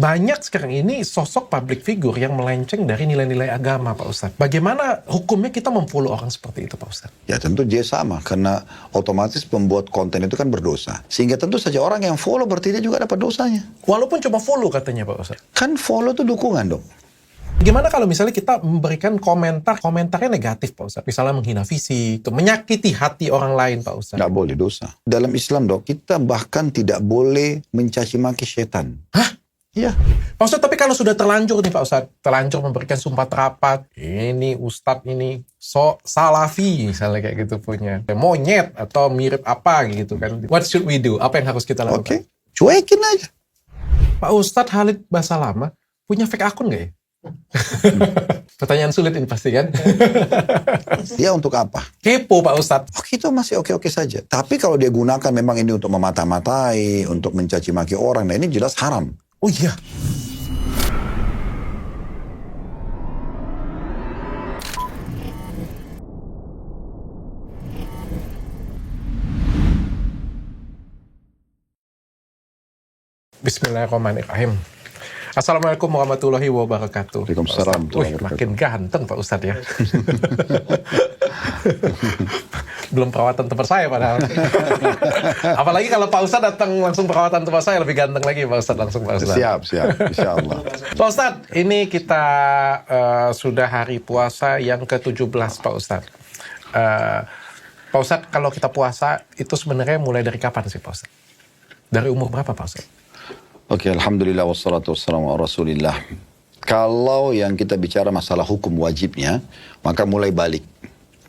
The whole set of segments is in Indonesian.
banyak sekarang ini sosok public figure yang melenceng dari nilai-nilai agama, Pak Ustadz. Bagaimana hukumnya kita memfollow orang seperti itu, Pak Ustadz? Ya tentu dia sama, karena otomatis pembuat konten itu kan berdosa. Sehingga tentu saja orang yang follow berarti dia juga dapat dosanya. Walaupun cuma follow katanya, Pak Ustadz. Kan follow itu dukungan dong. Gimana kalau misalnya kita memberikan komentarnya negatif, Pak Ustadz? Misalnya menghina fisik, menyakiti hati orang lain, Pak Ustadz. Nggak boleh, dosa. Dalam Islam dok, kita bahkan tidak boleh mencaci maki setan. Hah? Iya. Pak Ustadz, tapi kalau sudah terlanjur nih Pak Ustadz, terlanjur memberikan sumpah terapat, ini Ustadz ini salafi, misalnya kayak gitu punya. Monyet atau mirip apa gitu kan. What should we do? Apa yang harus kita lakukan? Oke, cuekin aja. Pak Ustadz Khalid Basalamah punya fake akun nggak ya? Pertanyaan sulit ini pasti kan? Dia untuk apa? Kepo Pak Ustadz. Oh, itu masih oke-oke saja. Tapi kalau dia gunakan memang ini untuk memata-matai, untuk mencaci maki orang, nah ini jelas haram. Oh iya. Bismillahirrahmanirrahim. Assalamualaikum warahmatullahi wabarakatuh. Waalaikumsalam. Makin ganteng Pak Ustadz ya. Belum perawatan tempat saya padahal. Apalagi kalau Pak Ustadz datang langsung perawatan tempat saya, lebih ganteng lagi Pak Ustadz langsung Pak Ustadz. Siap, insya Allah. Pak Ustadz, ini kita sudah hari puasa yang ke-17 Pak Ustadz. Pak Ustadz, kalau kita puasa itu sebenarnya mulai dari kapan sih Pak Ustadz? Dari umur berapa Pak Ustadz? Oke, alhamdulillah wassalatu wassalamu ala rasulillah. Kalau yang kita bicara masalah hukum wajibnya, maka mulai balik.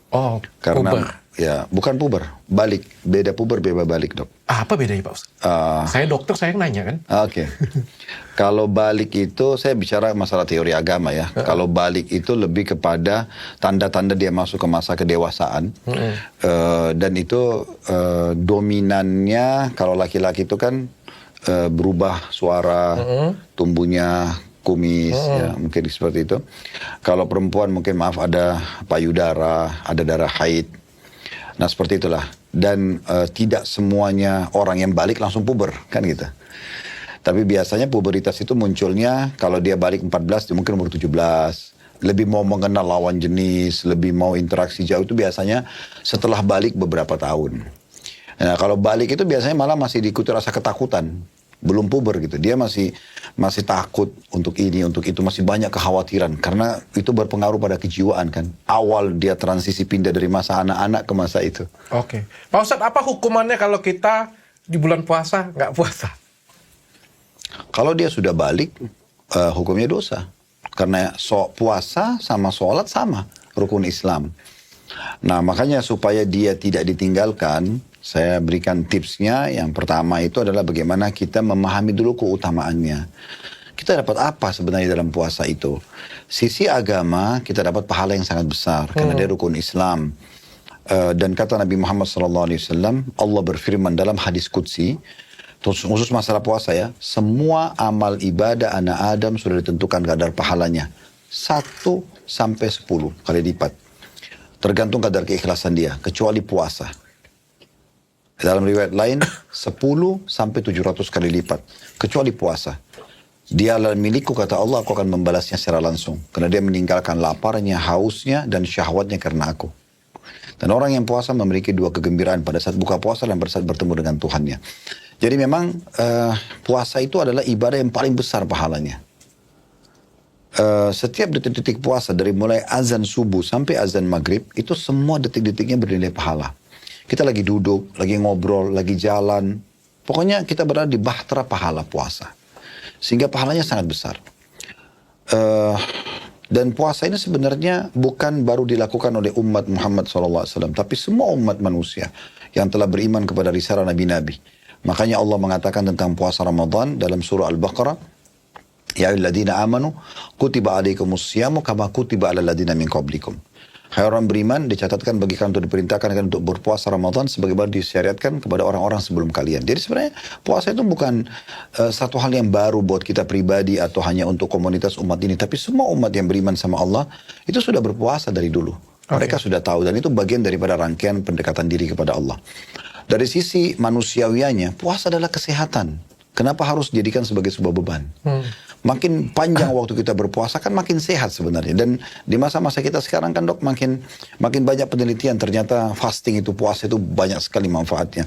Oh, karena puber. Ya, bukan puber, balik. Beda puber, beda balik, dok. Apa bedanya Pak Ustadz? Saya dokter, saya yang nanya kan. Oke. Kalau balik itu, saya bicara masalah teori agama ya. Kalau balik itu lebih kepada tanda-tanda dia masuk ke masa kedewasaan. Dan itu dominannya, kalau laki-laki itu kan berubah suara, tumbuhnya kumis, ya, mungkin seperti itu. Kalau perempuan mungkin maaf ada payudara, ada darah haid. Nah seperti itulah. Dan tidak semuanya orang yang balik langsung puber, kan gitu. Tapi biasanya puberitas itu munculnya kalau dia balik 14, dia mungkin umur 17. Lebih mau mengenal lawan jenis, lebih mau interaksi jauh, itu biasanya setelah balik beberapa tahun. Nah kalau balik itu biasanya malah masih diikuti rasa ketakutan. Belum puber gitu. Dia masih takut untuk ini, untuk itu. Masih banyak kekhawatiran. Karena itu berpengaruh pada kejiwaan kan. Awal dia transisi pindah dari masa anak-anak ke masa itu. Oke. Pak Ustadz, apa hukumannya kalau kita di bulan puasa nggak puasa? Kalau dia sudah balik, hukumnya dosa. Karena puasa sama sholat sama. Rukun Islam. Nah makanya supaya dia tidak ditinggalkan, saya berikan tipsnya. Yang pertama itu adalah bagaimana kita memahami dulu keutamaannya. Kita dapat apa sebenarnya dalam puasa itu? Sisi agama kita dapat pahala yang sangat besar karena dia rukun Islam. Dan kata Nabi Muhammad SAW, Allah berfirman dalam hadis qudsi, khusus masalah puasa ya, semua amal ibadah anak Adam sudah ditentukan kadar pahalanya 1 sampai 10 kali lipat. Tergantung kadar keikhlasan dia, kecuali puasa. Dalam riwayat lain, 10 sampai 700 kali lipat. Kecuali puasa. Dia adalah milikku, kata Allah, aku akan membalasnya secara langsung. Karena dia meninggalkan laparnya, hausnya, dan syahwatnya karena aku. Dan orang yang puasa memiliki 2 kegembiraan pada saat buka puasa dan pada saat bertemu dengan Tuhannya. Jadi memang puasa itu adalah ibadah yang paling besar pahalanya. Setiap detik-detik puasa dari mulai azan subuh sampai azan maghrib itu semua detik-detiknya bernilai pahala. Kita lagi duduk, lagi ngobrol, lagi jalan, pokoknya kita berada di bahtera pahala puasa, sehingga pahalanya sangat besar. Dan puasa ini sebenarnya bukan baru dilakukan oleh umat Muhammad SAW, tapi semua umat manusia yang telah beriman kepada risalah nabi-nabi. Makanya Allah mengatakan tentang puasa Ramadan dalam surah Al-Baqarah, ya ayyuhalladzina amanu kutiba alaikumus syamu kama kutiba alal ladzina min qablikum. Hai orang beriman, dicatatkan bagi kalian untuk diperintahkan untuk berpuasa Ramadan sebagaimana disyariatkan kepada orang-orang sebelum kalian. Jadi sebenarnya puasa itu bukan satu hal yang baru buat kita pribadi atau hanya untuk komunitas umat ini, tapi semua umat yang beriman sama Allah itu sudah berpuasa dari dulu. Mereka sudah tahu dan itu bagian daripada rangkaian pendekatan diri kepada Allah. Dari sisi manusiawianya, puasa adalah kesehatan. Kenapa harus dijadikan sebagai sebuah beban? Makin panjang waktu kita berpuasa kan makin sehat sebenarnya. Dan di masa-masa kita sekarang kan dok makin banyak penelitian ternyata fasting itu puasa itu banyak sekali manfaatnya.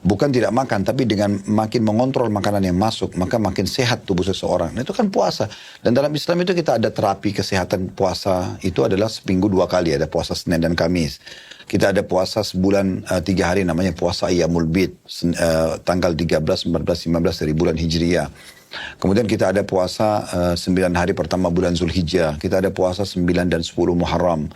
Bukan tidak makan tapi dengan makin mengontrol makanan yang masuk maka makin sehat tubuh seseorang. Nah, itu kan puasa. Dan dalam Islam itu kita ada terapi kesehatan puasa itu adalah seminggu 2 kali, ada puasa Senin dan Kamis. Kita ada puasa sebulan 3 hari namanya puasa Ayyamul Bid tanggal 13, 14, 15 dari bulan Hijriah. Kemudian kita ada puasa 9 hari pertama bulan Zulhijjah. Kita ada puasa 9 dan 10 Muharram.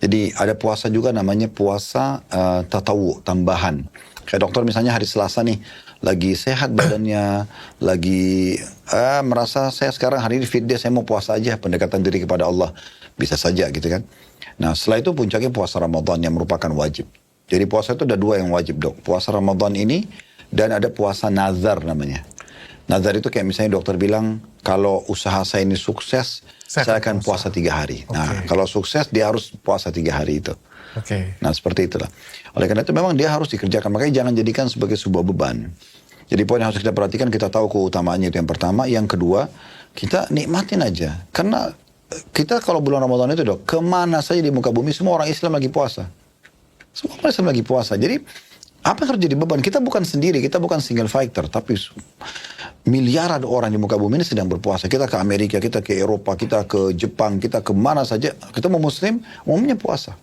Jadi ada puasa juga namanya puasa tatawu, tambahan. Kayak dokter misalnya hari Selasa nih, lagi sehat badannya, lagi merasa saya sekarang hari ini fit day, saya mau puasa aja, pendekatan diri kepada Allah. Bisa saja gitu kan. Nah setelah itu puncaknya puasa Ramadan yang merupakan wajib. Jadi puasa itu ada 2 yang wajib dok. Puasa Ramadan ini dan ada puasa nazar namanya. Nazar itu kayak misalnya dokter bilang, kalau usaha saya ini sukses, saya akan puasa 3 hari. Okay. Nah, kalau sukses dia harus puasa 3 hari itu. Okay. Nah, seperti itulah. Oleh karena itu memang dia harus dikerjakan. Makanya jangan jadikan sebagai sebuah beban. Jadi poin yang harus kita perhatikan, kita tahu keutamaannya itu yang pertama. Yang kedua, kita nikmatin aja. Karena kita kalau bulan Ramadan itu dok, kemana saja di muka bumi, semua orang Islam lagi puasa. Semua orang Islam lagi puasa. Jadi, apa yang harus jadi beban? Kita bukan sendiri, kita bukan single fighter, tapi miliaran orang di muka bumi ini sedang berpuasa. Kita ke Amerika, kita ke Eropa, kita ke Jepang, kita ke mana saja. Kita mau Muslim, umumnya puasa.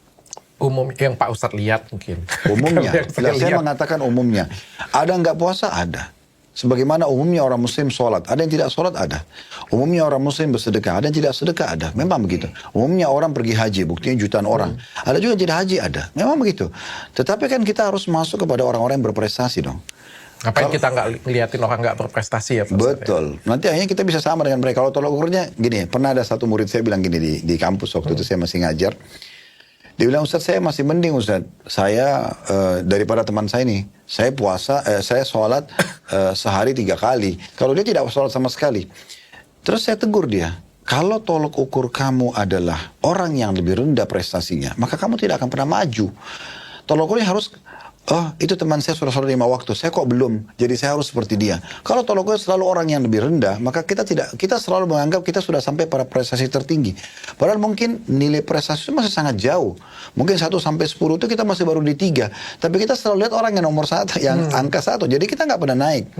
Umum yang Pak Ustadz lihat mungkin. Umumnya, saya mengatakan umumnya. Ada nggak puasa? Ada. Sebagaimana umumnya orang Muslim sholat, ada yang tidak sholat, ada. Umumnya orang Muslim bersedekah, ada yang tidak sedekah, ada. Memang begitu. Umumnya orang pergi haji, buktinya jutaan orang. Ada juga tidak haji, ada. Memang begitu. Tetapi kan kita harus masuk kepada orang-orang yang berprestasi dong. Ngapain kita nggak ngeliatin orang nggak berprestasi ya Pak? Betul. Nanti akhirnya kita bisa sama dengan mereka. Kalau tolak ukurnya gini, pernah ada satu murid saya bilang gini di kampus waktu itu saya masih ngajar. Dia bilang, Ustaz saya masih mending Ustaz. Saya daripada teman saya nih. Saya puasa, saya sholat sehari 3 kali. Kalau dia tidak sholat sama sekali. Terus saya tegur dia. Kalau tolok ukur kamu adalah orang yang lebih rendah prestasinya, maka kamu tidak akan pernah maju. Tolok ukurnya harus, oh itu teman saya sudah sholat 5 waktu, saya kok belum, jadi saya harus seperti dia. Kalau tolok ukur selalu orang yang lebih rendah, maka kita selalu menganggap kita sudah sampai pada prestasi tertinggi. Padahal mungkin nilai prestasi itu masih sangat jauh. Mungkin 1 sampai 10 itu kita masih baru di 3. Tapi kita selalu lihat orang yang nomor 1, yang angka 1. Jadi kita nggak pernah naik.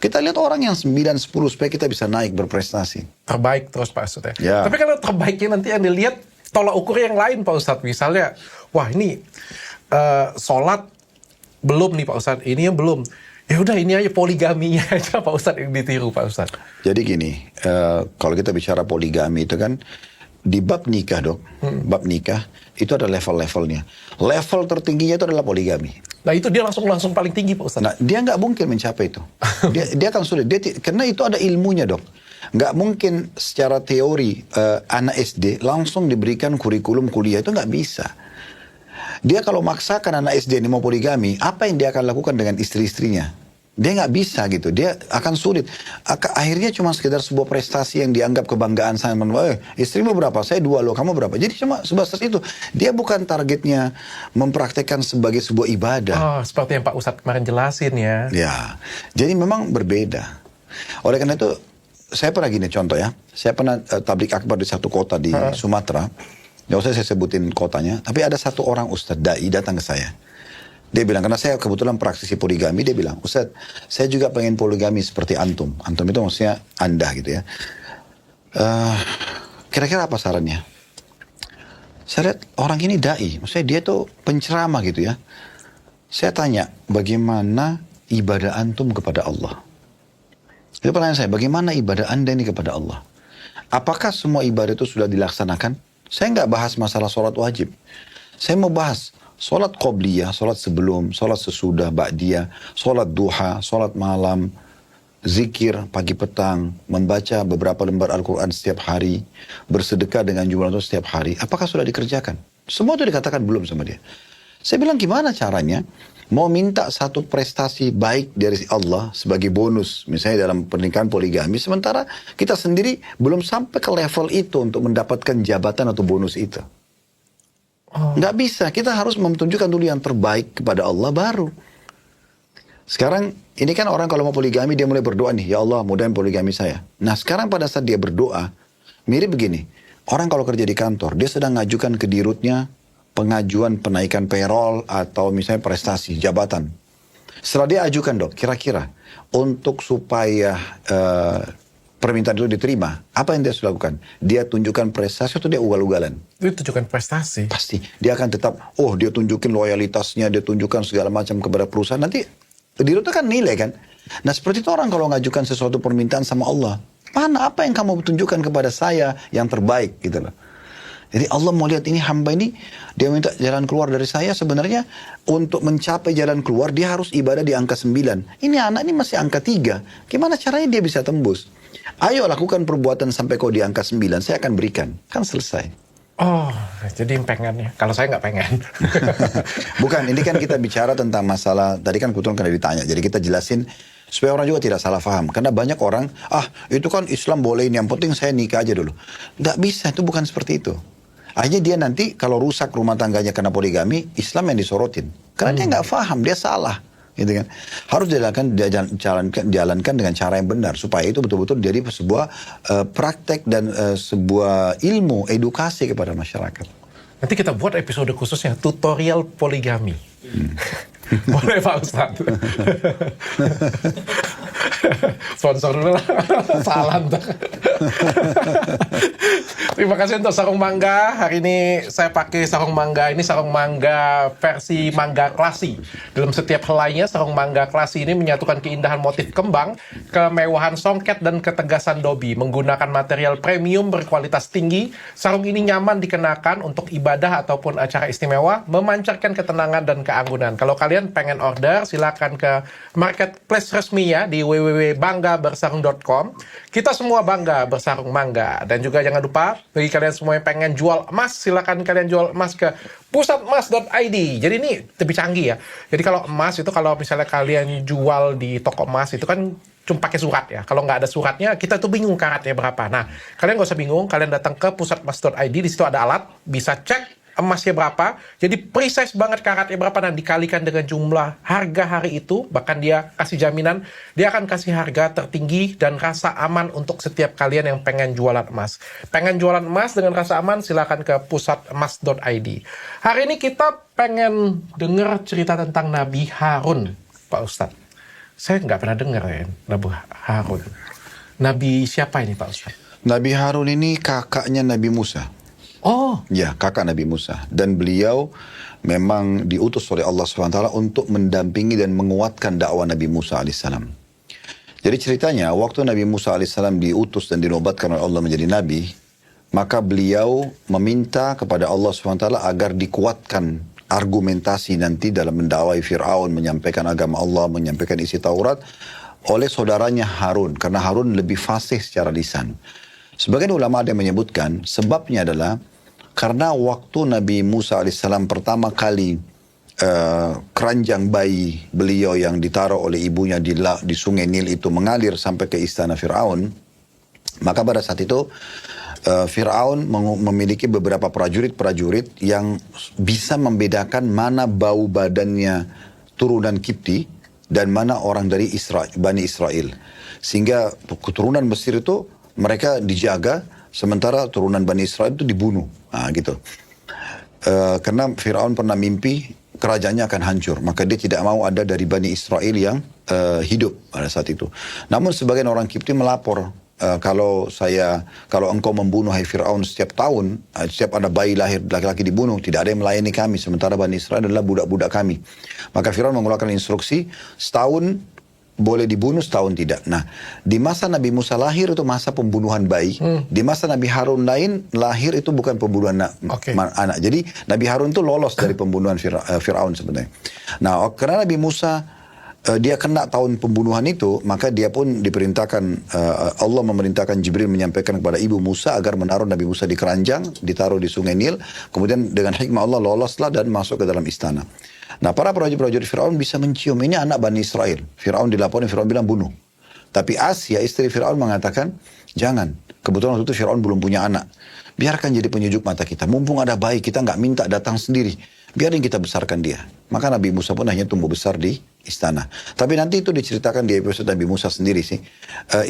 Kita lihat orang yang 9, 10 supaya kita bisa naik berprestasi. Terbaik terus Pak Ustadz ya. Tapi kalau terbaiknya nanti yang dilihat tolak ukur yang lain Pak Ustadz. Misalnya, wah ini sholat belum nih Pak Ustadz, ini yang belum. Ya udah ini aja poligaminya aja Pak Ustadz yang ditiru Pak Ustadz. Jadi gini, kalau kita bicara poligami itu kan di bab nikah dok, bab nikah itu ada level-levelnya. Level tertingginya itu adalah poligami. Nah itu dia langsung paling tinggi Pak Ustadz. Nah dia nggak mungkin mencapai itu. Dia akan sulit. Karena itu ada ilmunya dok. Nggak mungkin secara teori anak SD langsung diberikan kurikulum kuliah, itu nggak bisa. Dia kalau maksakan anak SD ini mau poligami, apa yang dia akan lakukan dengan istri-istrinya? Dia nggak bisa gitu, dia akan sulit. Akhirnya cuma sekedar sebuah prestasi yang dianggap kebanggaan saya. Istrimu berapa? Saya 2 loh, kamu berapa? Jadi cuma sebatas itu. Dia bukan targetnya mempraktekkan sebagai sebuah ibadah. Oh, seperti yang Pak Ustadz kemarin jelasin ya. Ya, jadi memang berbeda. Oleh karena itu, saya pernah gini contoh ya. Saya pernah tablik akbar di satu kota di Sumatera. Nggak usah saya sebutin kotanya, tapi ada satu orang Ustadz Dai datang ke saya. Dia bilang, karena saya kebetulan praktisi poligami, dia bilang, Ustadz, saya juga pengen poligami seperti antum. Antum itu maksudnya Anda gitu ya. Kira-kira apa sarannya? Saya lihat orang ini Dai, maksudnya dia tuh penceramah gitu ya. Saya tanya, bagaimana ibadah antum kepada Allah? Itu pertanyaan saya, bagaimana ibadah Anda ini kepada Allah? Apakah semua ibadah itu sudah dilaksanakan? Saya nggak bahas masalah sholat wajib. Saya mau bahas sholat qobliyah, sholat sebelum, sholat sesudah, ba'diyah, sholat duha, sholat malam, zikir pagi petang, membaca beberapa lembar Al-Quran setiap hari, bersedekah dengan jumlah itu setiap hari. Apakah sudah dikerjakan? Semua itu dikatakan belum sama dia. Saya bilang gimana caranya? Mau minta satu prestasi baik dari Allah sebagai bonus, misalnya dalam pernikahan poligami, sementara kita sendiri belum sampai ke level itu untuk mendapatkan jabatan atau bonus itu. Nggak bisa, kita harus menunjukkan dulu yang terbaik kepada Allah baru. Sekarang ini kan orang kalau mau poligami dia mulai berdoa nih, ya Allah mudahan poligami saya. Nah sekarang pada saat dia berdoa, mirip begini. Orang kalau kerja di kantor, dia sedang ngajukan ke dirutnya pengajuan penaikan payroll atau misalnya prestasi, jabatan. Setelah dia ajukan dok, kira-kira untuk supaya permintaan itu diterima, apa yang dia harus lakukan? Dia tunjukkan prestasi atau dia ugal-ugalan? Itu tunjukkan prestasi. Pasti. Dia akan tetap, dia tunjukin loyalitasnya, dia tunjukkan segala macam kepada perusahaan. Nanti dirut kan nilai kan. Nah seperti itu orang kalau ngajukan sesuatu permintaan sama Allah. Mana apa yang kamu tunjukkan kepada saya yang terbaik gitu loh. Jadi Allah mau lihat ini hamba ini, dia minta jalan keluar dari saya sebenarnya untuk mencapai jalan keluar dia harus ibadah di angka 9. Ini anak ini masih angka 3. Gimana caranya dia bisa tembus? Ayo lakukan perbuatan sampai kau di angka 9, saya akan berikan. Kan selesai. Oh, jadi pengen ya. Kalau saya nggak pengen. Bukan, ini kan kita bicara tentang masalah, tadi kan kebetulan kena ditanya, jadi kita jelasin supaya orang juga tidak salah paham. Karena banyak orang, itu kan Islam bolehin, yang penting saya nikah aja dulu. Nggak bisa, itu bukan seperti itu. Akhirnya dia nanti kalau rusak rumah tangganya karena poligami, Islam yang disorotin. Karena dia nggak paham, dia salah. Gitu kan. Harus dijalankan dengan cara yang benar. Supaya itu betul-betul jadi sebuah praktek dan sebuah ilmu, edukasi kepada masyarakat. Nanti kita buat episode khususnya, tutorial poligami. Boleh Pak Ustadz. Sponsor dulu lah. Salah ntar. Terima kasih untuk sarung mangga. Hari ini saya pakai sarung mangga. Ini sarung mangga versi mangga klasi. Dalam setiap helainya, sarung mangga klasi ini menyatukan keindahan motif kembang, kemewahan songket, dan ketegasan dobi. Menggunakan material premium berkualitas tinggi, sarung ini nyaman dikenakan untuk ibadah ataupun acara istimewa, memancarkan ketenangan dan keanggunan. Kalau kalian pengen order, silakan ke marketplace resminya di www.banggabersarung.com. Kita semua bangga bersarung mangga. Dan juga jangan lupa, bagi kalian semua yang pengen jual emas, silakan kalian jual emas ke pusatmas.id. Jadi ini lebih canggih ya. Jadi kalau emas itu, kalau misalnya kalian jual di toko emas itu kan cuma pakai surat ya. Kalau nggak ada suratnya, kita tuh bingung karatnya berapa. Nah, kalian nggak usah bingung. Kalian datang ke pusatmas.id, di situ ada alat, bisa cek emasnya berapa, jadi precise banget karatnya berapa, dan dikalikan dengan jumlah harga hari itu, bahkan dia kasih jaminan, dia akan kasih harga tertinggi dan rasa aman untuk setiap kalian yang pengen jualan emas. Pengen jualan emas dengan rasa aman, silakan ke pusatmas.id. Hari ini kita pengen dengar cerita tentang Nabi Harun, Pak Ustadz. Saya nggak pernah dengar ya, Nabi Harun. Nabi siapa ini Pak Ustadz? Nabi Harun ini kakaknya Nabi Musa. Oh, Ya, kakak Nabi Musa. Dan beliau memang diutus oleh Allah SWT untuk mendampingi dan menguatkan dakwah Nabi Musa AS. Jadi ceritanya, waktu Nabi Musa AS diutus dan dinobatkan oleh Allah menjadi Nabi, maka beliau meminta kepada Allah SWT agar dikuatkan argumentasi nanti dalam mendakwai Fir'aun, menyampaikan agama Allah, menyampaikan isi Taurat, oleh saudaranya Harun. Karena Harun lebih fasih secara lisan. Sebagian ulama ada yang menyebutkan, sebabnya adalah karena waktu Nabi Musa alaihissalam pertama kali keranjang bayi beliau yang ditaruh oleh ibunya di sungai Nil itu mengalir sampai ke istana Fir'aun, maka pada saat itu Fir'aun memiliki beberapa prajurit-prajurit yang bisa membedakan mana bau badannya turunan Kipti dan mana orang dari Bani Israel. Sehingga keturunan Mesir itu mereka dijaga, sementara turunan Bani Israel itu dibunuh. Nah, gitu. Karena Fir'aun pernah mimpi kerajaannya akan hancur. Maka dia tidak mau ada dari Bani Israel yang hidup pada saat itu. Namun sebagian orang Kipti melapor, kalau engkau membunuh hai Fir'aun setiap tahun, setiap ada bayi lahir laki-laki dibunuh, tidak ada yang melayani kami. Sementara Bani Israel adalah budak-budak kami. Maka Fir'aun mengeluarkan instruksi, setahun boleh dibunuh, setahun tidak. Nah, di masa Nabi Musa lahir itu masa pembunuhan bayi. Di masa Nabi Harun lahir itu bukan pembunuhan anak. Jadi Nabi Harun itu lolos dari pembunuhan Fir'aun sebenarnya. Nah, karena Nabi Musa dia kena tahun pembunuhan itu, maka dia pun diperintahkan, Allah memerintahkan Jibril menyampaikan kepada ibu Musa agar menaruh Nabi Musa di keranjang, ditaruh di sungai Nil. Kemudian dengan hikmah Allah loloslah dan masuk ke dalam istana. Nah, para prajurit Fir'aun bisa mencium, ini anak Bani Israel. Fir'aun dilaporin, Fir'aun bilang bunuh. Tapi Asia, istri Fir'aun mengatakan, Jangan. Kebetulan waktu itu Fir'aun belum punya anak. Biarkan jadi penyujuk mata kita. Mumpung ada bayi, kita nggak minta datang sendiri. Biarin kita besarkan dia. Maka Nabi Musa pun hanya tumbuh besar di istana. Tapi nanti itu diceritakan di episode Nabi Musa sendiri sih.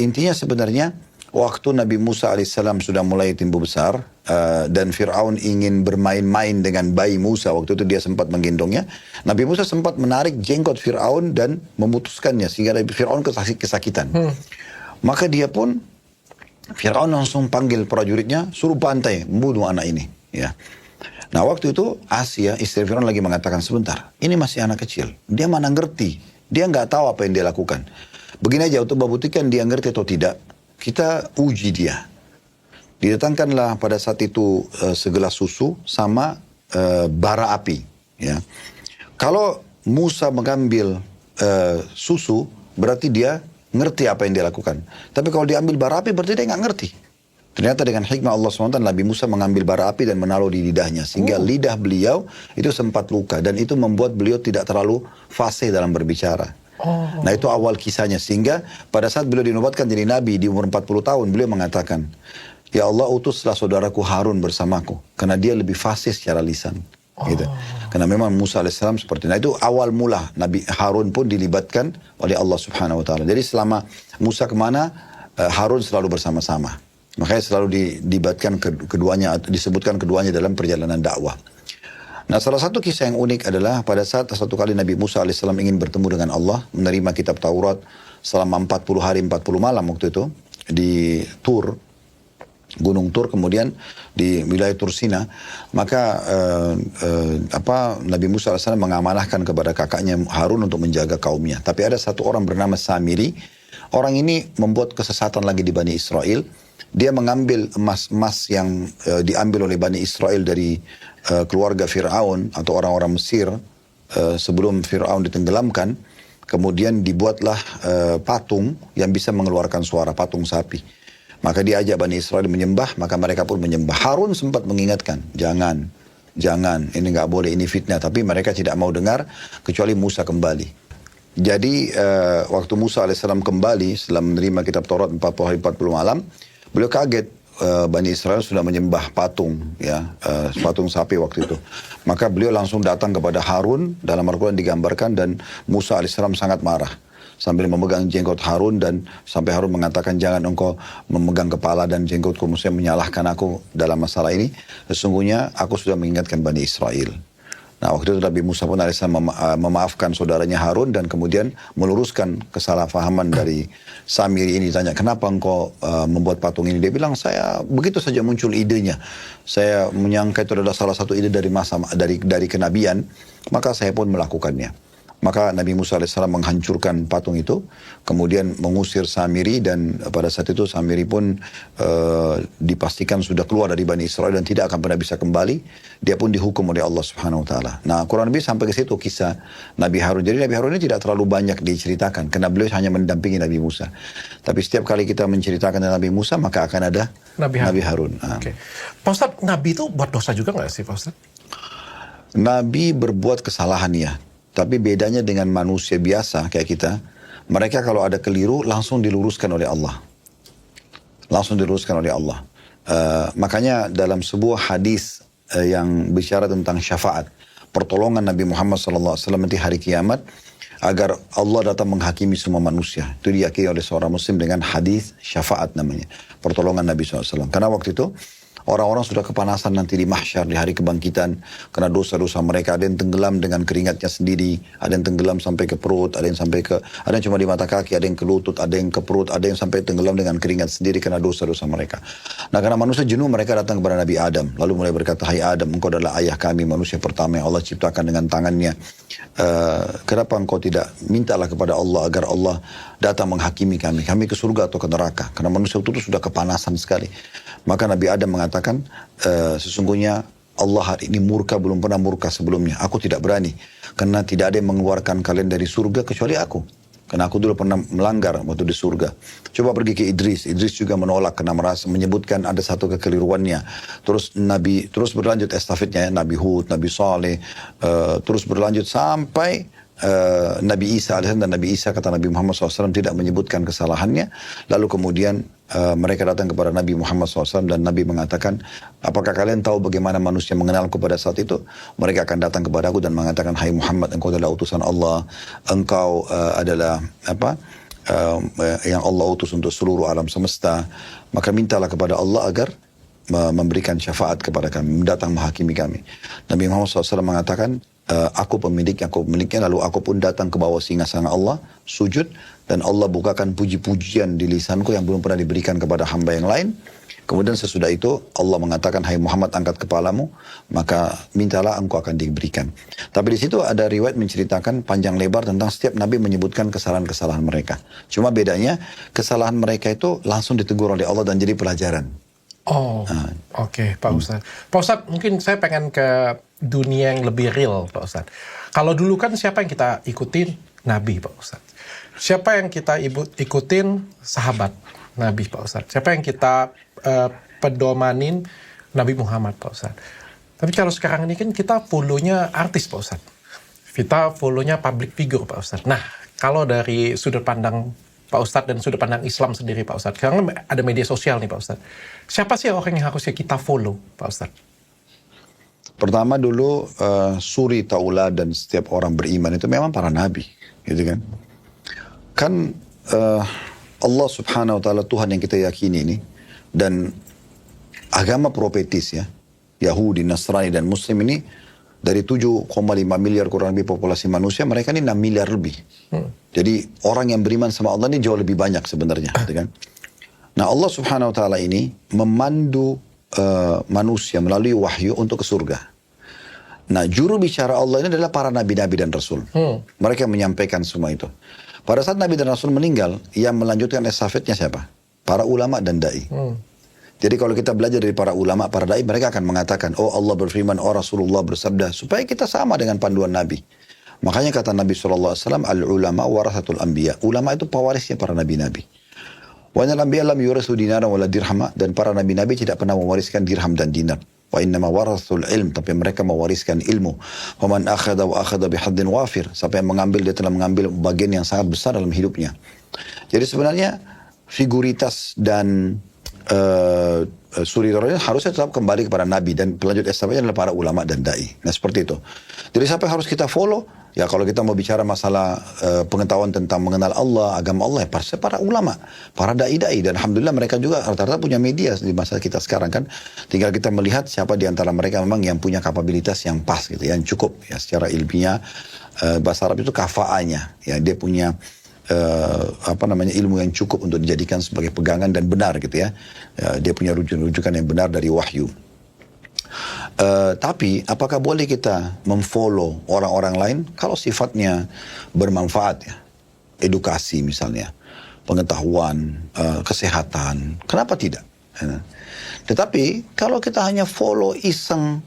Intinya sebenarnya waktu Nabi Musa alaihissalam sudah mulai tumbuh besar dan Fir'aun ingin bermain-main dengan bayi Musa. Waktu itu dia sempat menggendongnya. Nabi Musa sempat menarik jenggot Fir'aun dan memutuskannya sehingga Fir'aun kesakitan. Maka dia pun Fir'aun langsung panggil prajuritnya, suruh bantai, membunuh anak ini. Ya. Nah waktu itu Asia, istri Fir'aun lagi mengatakan, sebentar, ini masih anak kecil. Dia mana ngerti. Dia nggak tahu apa yang dia lakukan. Begini aja untuk membuktikan dia ngerti atau tidak, kita uji dia. Didatangkanlah pada saat itu segelas susu sama bara api. Ya. Kalau Musa mengambil susu, berarti dia ngerti apa yang dia lakukan. Tapi kalau diambil bara api, berarti dia nggak ngerti. Ternyata dengan hikmah Allah SWT, Nabi Musa mengambil bara api dan menaruh di lidahnya. Sehingga lidah beliau itu sempat luka. Dan itu membuat beliau tidak terlalu fasih dalam berbicara. Nah itu awal kisahnya. Sehingga pada saat beliau dinobatkan jadi Nabi di umur 40 tahun, beliau mengatakan, ya Allah utuslah saudaraku Harun bersamaku. Karena dia lebih fasih secara lisan. Gitu. Karena memang Musa AS seperti itu. Nah itu awal mula Nabi Harun pun dilibatkan oleh Allah Subhanahu Wa Taala. Jadi selama Musa kemana, Harun selalu bersama-sama. Makanya selalu dilibatkan keduanya, disebutkan keduanya dalam perjalanan dakwah. Nah salah satu kisah yang unik adalah pada saat satu kali Nabi Musa AS ingin bertemu dengan Allah, menerima kitab Taurat selama 40 hari 40 malam waktu itu di Tur, Gunung Tur, kemudian di wilayah Tursina. Maka Nabi Musa AS mengamanahkan kepada kakaknya Harun untuk menjaga kaumnya. Tapi ada satu orang bernama Samiri. Orang ini membuat kesesatan lagi di Bani Israel. Dia mengambil emas-emas yang diambil oleh Bani Israel dari keluarga Fir'aun atau orang-orang Mesir sebelum Fir'aun ditenggelamkan. Kemudian dibuatlah patung yang bisa mengeluarkan suara, patung sapi. Maka dia ajak Bani Israel menyembah, maka mereka pun menyembah. Harun sempat mengingatkan, jangan, ini nggak boleh, ini fitnah. Tapi mereka tidak mau dengar, kecuali Musa kembali. Jadi waktu Musa AS kembali setelah menerima kitab Taurat 40 hari 40 malam, beliau kaget Bani Israel sudah menyembah patung, ya patung sapi waktu itu. Maka beliau langsung datang kepada Harun, dalam Al-Quran digambarkan, dan Musa AS sangat marah. Sambil memegang jenggot Harun dan sampai Harun mengatakan, jangan engkau memegang kepala dan jenggotku, maksudnya menyalahkan aku dalam masalah ini. Sesungguhnya aku sudah mengingatkan Bani Israel. Nah waktu itu Nabi Musa pun memaafkan saudaranya Harun dan kemudian meluruskan kesalahpahaman dari Samiri ini. Tanya, kenapa engkau membuat patung ini? Dia bilang, saya begitu saja muncul idenya. Saya menyangka itu adalah salah satu ide dari dari kenabian, maka saya pun melakukannya. Maka Nabi Musa AS menghancurkan patung itu, kemudian mengusir Samiri, dan pada saat itu Samiri pun dipastikan sudah keluar dari Bani Israel dan tidak akan pernah bisa kembali. Dia pun dihukum oleh Allah Subhanahu Wa Taala. Nah, kurang lebih sampai ke situ kisah Nabi Harun. Jadi Nabi Harun ini tidak terlalu banyak diceritakan karena beliau hanya mendampingi Nabi Musa. Tapi setiap kali kita menceritakan tentang Nabi Musa, maka akan ada Nabi Harun. Okay. Pak Ustadz, Nabi itu buat dosa juga nggak sih Pak Ustadz? Nabi berbuat kesalahan ya. Tapi bedanya dengan manusia biasa kayak kita, mereka kalau ada keliru langsung diluruskan oleh Allah. Langsung diluruskan oleh Allah. Makanya dalam sebuah hadis yang bicara tentang syafaat, pertolongan Nabi Muhammad SAW di hari kiamat, agar Allah datang menghakimi semua manusia. Itu diyakini oleh seorang muslim dengan hadis syafaat namanya. Pertolongan Nabi SAW. Karena waktu itu orang-orang sudah kepanasan nanti di mahsyar, di hari kebangkitan. Karena dosa-dosa mereka. Ada yang tenggelam dengan keringatnya sendiri. Ada yang tenggelam sampai ke perut. Ada yang cuma di mata kaki. Ada yang ke lutut. Ada yang ke perut. Ada yang sampai tenggelam dengan keringat sendiri karena dosa-dosa mereka. Nah karena manusia jenuh, mereka datang kepada Nabi Adam. Lalu mulai berkata, hai Adam, engkau adalah ayah kami, manusia pertama yang Allah ciptakan dengan tangannya. Kenapa engkau tidak mintalah kepada Allah agar Allah datang menghakimi kami. Kami ke surga atau ke neraka. Karena manusia itu sudah kepanasan sekali. Maka Nabi Adam mengatakan, sesungguhnya Allah hari ini murka, belum pernah murka sebelumnya. Aku tidak berani. Karena tidak ada yang mengeluarkan kalian dari surga kecuali aku. Karena aku dulu pernah melanggar waktu di surga. Coba pergi ke Idris. Idris juga menolak karena merasa menyebutkan ada satu kekeliruannya. Terus berlanjut estafetnya, Nabi Hud, Nabi Saleh. Terus berlanjut sampai Nabi Isa dan Nabi Isa, kata Nabi Muhammad SAW, tidak menyebutkan kesalahannya. Lalu kemudian mereka datang kepada Nabi Muhammad SAW dan Nabi mengatakan, apakah kalian tahu bagaimana manusia mengenalku pada saat itu? Mereka akan datang kepada aku dan mengatakan, hai Muhammad, engkau adalah utusan Allah, engkau adalah yang Allah utus untuk seluruh alam semesta. Maka mintalah kepada Allah agar memberikan syafaat kepada kami, datang menghakimi kami. Nabi Muhammad SAW mengatakan, aku pemiliknya, lalu aku pun datang ke bawah singgasana Allah, sujud, dan Allah bukakan puji-pujian di lisanku yang belum pernah diberikan kepada hamba yang lain. Kemudian sesudah itu Allah mengatakan, hai Muhammad, angkat kepalamu, maka mintalah, engkau akan diberikan. Tapi di situ ada riwayat menceritakan panjang lebar tentang setiap Nabi menyebutkan kesalahan-kesalahan mereka. Cuma bedanya, kesalahan mereka itu langsung ditegur oleh Allah dan jadi pelajaran. Oh, oke, Pak Ustadz. Pak Ustadz, mungkin saya pengen ke dunia yang lebih real, Pak Ustadz. Kalau dulu kan siapa yang kita ikutin? Nabi, Pak Ustadz. Siapa yang kita ikutin? Sahabat Nabi, Pak Ustadz. Siapa yang kita pedomanin? Nabi Muhammad, Pak Ustadz. Tapi kalau sekarang ini kan kita follow-nya artis, Pak Ustadz. Kita follow-nya public figure, Pak Ustadz. Nah, kalau dari sudut pandang Pak Ustadz dan sudut pandang Islam sendiri, Pak Ustadz. Sekarang ada media sosial nih, Pak Ustadz. Siapa sih orang yang harusnya kita follow, Pak Ustadz? Pertama dulu, suri tauladan setiap orang beriman itu memang para nabi, gitu kan? Kan Allah Subhanahu Wa Taala, Tuhan yang kita yakini ini, dan agama profetis ya, Yahudi, Nasrani dan Muslim ini, dari 7,5 miliar kurang lebih populasi manusia, mereka ini 6 miliar lebih. Jadi orang yang beriman sama Allah ini jauh lebih banyak sebenarnya, gitu kan? Nah, Allah Subhanahu Wa Taala ini memandu manusia melalui wahyu untuk ke surga. Nah, juru bicara Allah ini adalah para nabi-nabi dan rasul. Mereka menyampaikan semua itu. Pada saat nabi dan rasul meninggal, yang melanjutkan estafetnya siapa? Para ulama dan dai. Jadi kalau kita belajar dari para ulama, para dai, mereka akan mengatakan, oh Allah berfirman, oh Rasulullah bersabda, supaya kita sama dengan panduan Nabi. Makanya kata Nabi SAW, al-ulama warasatul anbiya. Ulama itu pewarisnya para nabi-nabi. Wa innal anbiya lam yurasu dinaran wala dirhama, dan para nabi-nabi tidak pernah mewariskan dirham dan dinar. Wa innama warasul ilm, tapi mereka mewariskan ilmu. Wa man akhadha wa akhadha bihaddin wafir, siapa yang mengambil, dia telah mengambil bagian yang sangat besar dalam hidupnya. Jadi sebenarnya figuritas dan suri tauladan harusnya tetap kembali kepada nabi, dan pelanjut estafetnya adalah para ulama dan dai. Nah, seperti itu. Jadi siapa yang harus kita follow? Ya, kalau kita mau bicara masalah pengetahuan tentang mengenal Allah, agama Allah, ya para ulama, para dai-dai, dan alhamdulillah mereka juga rata-rata punya media di masa kita sekarang kan. Tinggal kita melihat siapa di antara mereka memang yang punya kapabilitas yang pas gitu, yang cukup ya secara ilmiah. Bahasa Arab itu kafaanya, ya dia punya ilmu yang cukup untuk dijadikan sebagai pegangan dan benar gitu ya. Dia punya rujukan yang benar dari wahyu. Tapi apakah boleh kita memfollow orang-orang lain kalau sifatnya bermanfaat ya? Edukasi misalnya, pengetahuan, kesehatan, kenapa tidak? Tetapi kalau kita hanya follow iseng,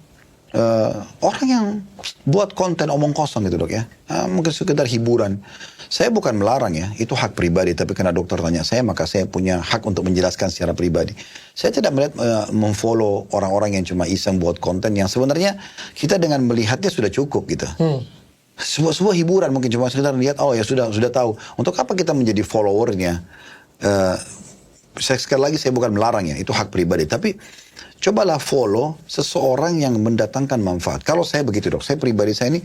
orang yang buat konten omong kosong gitu dok ya, mungkin sekedar hiburan. Saya bukan melarang ya, itu hak pribadi, tapi karena dokter tanya saya, maka saya punya hak untuk menjelaskan secara pribadi. Saya tidak melihat memfollow orang-orang yang cuma iseng buat konten yang sebenarnya kita dengan melihatnya sudah cukup gitu. Sebuah hiburan mungkin cuma sekedar lihat, oh ya sudah tahu. Untuk apa kita menjadi followernya? Sekali lagi saya bukan melarang ya, itu hak pribadi. Tapi cobalah follow seseorang yang mendatangkan manfaat. Kalau saya begitu dok, saya pribadi saya ini,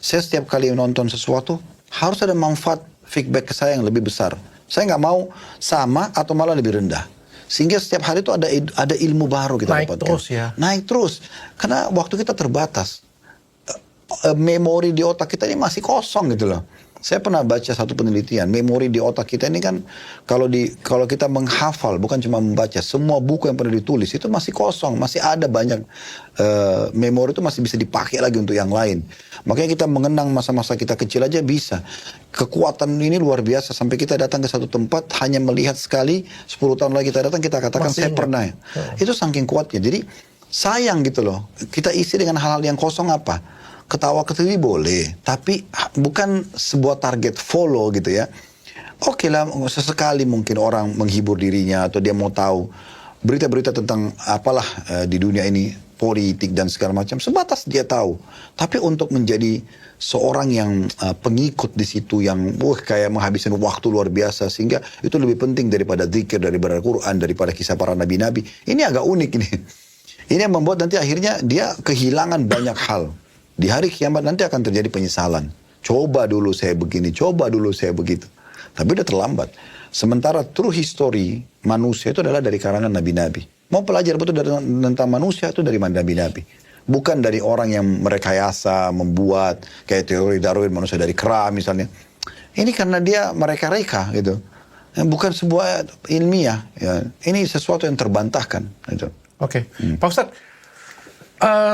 saya setiap kali nonton sesuatu harus ada manfaat feedback ke saya yang lebih besar. Saya nggak mau sama atau malah lebih rendah. Sehingga setiap hari itu ada ilmu baru kita dapatkan. Naik terus ya. Naik terus. Karena waktu kita terbatas. Memori di otak kita ini masih kosong gitu loh. Saya pernah baca satu penelitian, memori di otak kita ini kan kalau kita menghafal, bukan cuma membaca, semua buku yang pernah ditulis itu masih kosong, masih ada banyak memori itu masih bisa dipakai lagi untuk yang lain. Makanya kita mengenang masa-masa kita kecil aja bisa. Kekuatan ini luar biasa sampai kita datang ke satu tempat hanya melihat sekali, 10 tahun lagi kita datang kita katakan masih saya pernah. Itu saking kuatnya. Jadi sayang gitu loh. Kita isi dengan hal-hal yang kosong apa? Ketawa-ketiwi boleh, tapi bukan sebuah target follow gitu ya. Oke lah, sesekali mungkin orang menghibur dirinya atau dia mau tahu berita-berita tentang apalah di dunia ini, politik dan segala macam, sebatas dia tahu. Tapi untuk menjadi seorang yang pengikut di situ yang kayak menghabiskan waktu luar biasa, sehingga itu lebih penting daripada zikir, daripada Quran, daripada kisah para nabi-nabi. Ini agak unik ini. Ini yang membuat nanti akhirnya dia kehilangan banyak hal. Di hari kiamat nanti akan terjadi penyesalan. Coba dulu saya begini, coba dulu saya begitu. Tapi udah terlambat. Sementara true history manusia itu adalah dari karangan nabi-nabi. Mau pelajar betul tentang manusia itu dari nabi-nabi. Bukan dari orang yang merekayasa, membuat kayak teori Darwin manusia dari kera misalnya. Ini karena dia mereka-reka gitu. Bukan sebuah ilmiah. Ya. Ini sesuatu yang terbantahkan. Gitu. Oke. Pak Ustadz,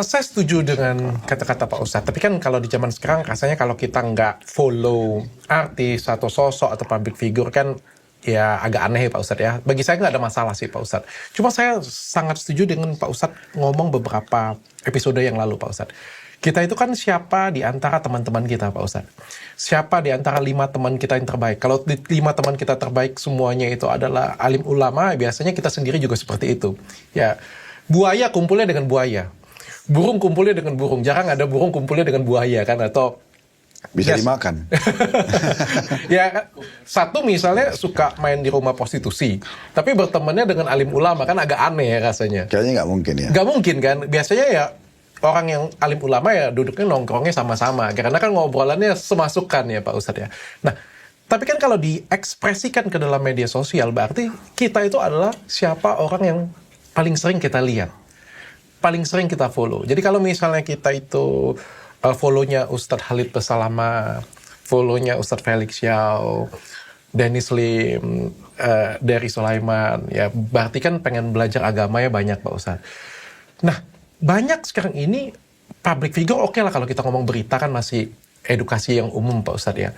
saya setuju dengan kata-kata Pak Ustadz. Tapi kan kalau di zaman sekarang rasanya kalau kita nggak follow artis atau sosok atau public figure kan ya agak aneh ya Pak Ustadz ya. Bagi saya nggak ada masalah sih Pak Ustadz. Cuma saya sangat setuju dengan Pak Ustadz ngomong beberapa episode yang lalu Pak Ustadz. Kita itu kan siapa di antara teman-teman kita Pak Ustadz. Siapa di antara 5 teman kita yang terbaik. Kalau 5 teman kita terbaik semuanya itu adalah alim ulama, biasanya kita sendiri juga seperti itu. Ya, buaya kumpulnya dengan buaya. Burung kumpulnya dengan burung. Jarang ada burung kumpulnya dengan buaya kan, atau bisa dimakan. Ya, satu misalnya suka main di rumah prostitusi, tapi bertemannya dengan alim ulama kan agak aneh ya rasanya. Kayaknya nggak mungkin ya. Nggak mungkin kan. Biasanya ya orang yang alim ulama ya duduknya nongkrongnya sama-sama. Karena kan ngobrolannya semasukan ya Pak Ustadz ya. Nah, tapi kan kalau diekspresikan ke dalam media sosial, berarti kita itu adalah siapa orang yang paling sering kita lihat. Paling sering kita follow. Jadi kalau misalnya kita itu follow-nya Ustadz Khalid Basalamah, follow-nya Ustadz Felix Yao, Dennis Lim, Dari Sulaiman, ya berarti kan pengen belajar agama ya banyak Pak Ustadz. Nah, banyak sekarang ini public figure, oke lah kalau kita ngomong berita kan masih edukasi yang umum Pak Ustadz ya.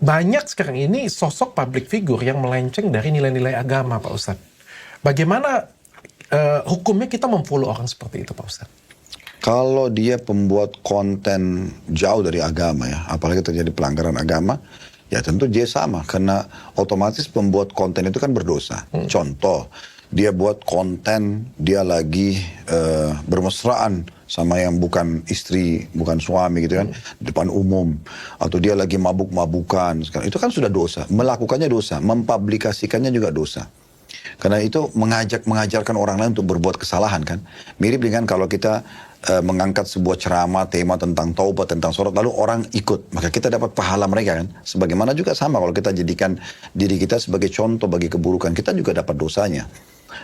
Banyak sekarang ini sosok public figure yang melenceng dari nilai-nilai agama Pak Ustadz. Bagaimana hukumnya kita memfollow orang seperti itu Pak Ustadz? Kalau dia pembuat konten jauh dari agama ya, apalagi terjadi pelanggaran agama, ya tentu dia sama. Karena otomatis pembuat konten itu kan berdosa. Contoh, dia buat konten, dia lagi bermesraan sama yang bukan istri, bukan suami gitu kan, depan umum. Atau dia lagi mabuk-mabukan. Itu kan sudah dosa. Melakukannya dosa, mempublikasikannya juga dosa. Karena itu mengajarkan orang lain untuk berbuat kesalahan kan. Mirip dengan kalau kita mengangkat sebuah ceramah, tema tentang taubat, tentang sholat, lalu orang ikut. Maka kita dapat pahala mereka kan. Sebagaimana juga sama kalau kita jadikan diri kita sebagai contoh bagi keburukan, kita juga dapat dosanya.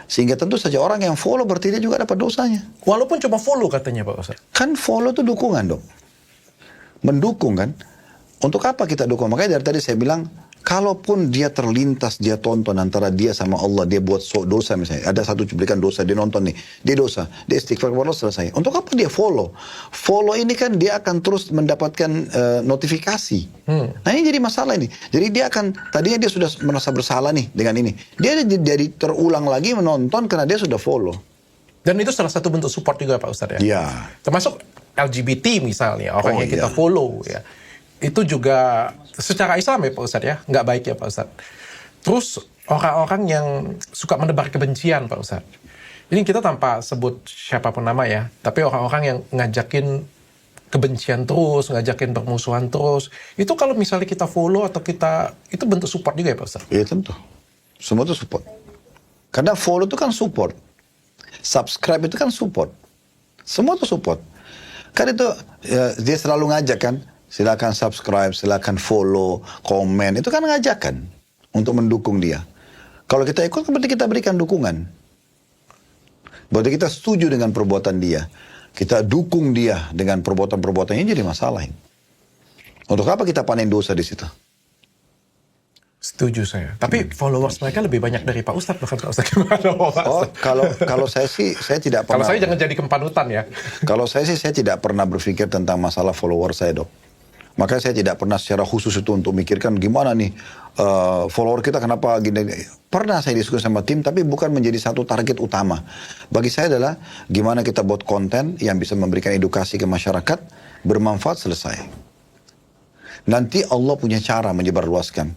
Sehingga tentu saja orang yang follow berarti dia juga dapat dosanya. Walaupun cuma follow katanya Pak Ustadz. Kan follow itu dukungan dong. Mendukung kan. Untuk apa kita dukung? Makanya dari tadi saya bilang, kalaupun dia terlintas, dia tonton antara dia sama Allah, dia buat dosa misalnya. Ada satu cuplikan dosa, dia nonton nih. Dia dosa, dia istighfar kepada Allah, selesai. Untuk apa dia follow? Follow ini kan dia akan terus mendapatkan notifikasi. Nah ini jadi masalah ini. Jadi dia akan, tadinya dia sudah merasa bersalah nih dengan ini. Dia jadi terulang lagi menonton karena dia sudah follow. Dan itu salah satu bentuk support juga Pak Ustadz ya? Iya. Termasuk LGBT misalnya, orang yang kita follow ya. Itu juga secara Islam ya Pak Ustadz ya, nggak baik ya Pak Ustadz. Terus orang-orang yang suka menebar kebencian Pak Ustadz. Ini kita tanpa sebut siapapun nama ya, tapi orang-orang yang ngajakin kebencian terus, ngajakin permusuhan terus. Itu kalau misalnya kita follow atau kita, itu bentuk support juga ya Pak Ustadz? Iya tentu. Semua itu support. Karena follow itu kan support. Subscribe itu kan support. Semua itu support. Kan itu ya, dia selalu ngajak kan. Silakan subscribe, silakan follow, komen. Itu kan ngajakan untuk mendukung dia. Kalau kita ikut, berarti kita berikan dukungan. Berarti kita setuju dengan perbuatan dia. Kita dukung dia dengan perbuatan-perbuatannya, jadi masalah ini. Untuk apa kita panen dosa di situ? Setuju saya. Tapi followers mereka lebih banyak dari Pak Ustadz, bahkan Pak Ustadz gimana? Oh, kalau saya sih, saya tidak pernah. Kalau saya jangan jadi kempanutan ya. Kalau saya sih, saya tidak pernah berpikir tentang masalah follower saya, Dok. Makanya saya tidak pernah secara khusus itu untuk mikirkan gimana nih follower kita kenapa gini. Pernah saya diskusi sama tim, tapi bukan menjadi satu target utama. Bagi saya adalah gimana kita buat konten yang bisa memberikan edukasi ke masyarakat, bermanfaat, selesai. Nanti Allah punya cara menyebarluaskan.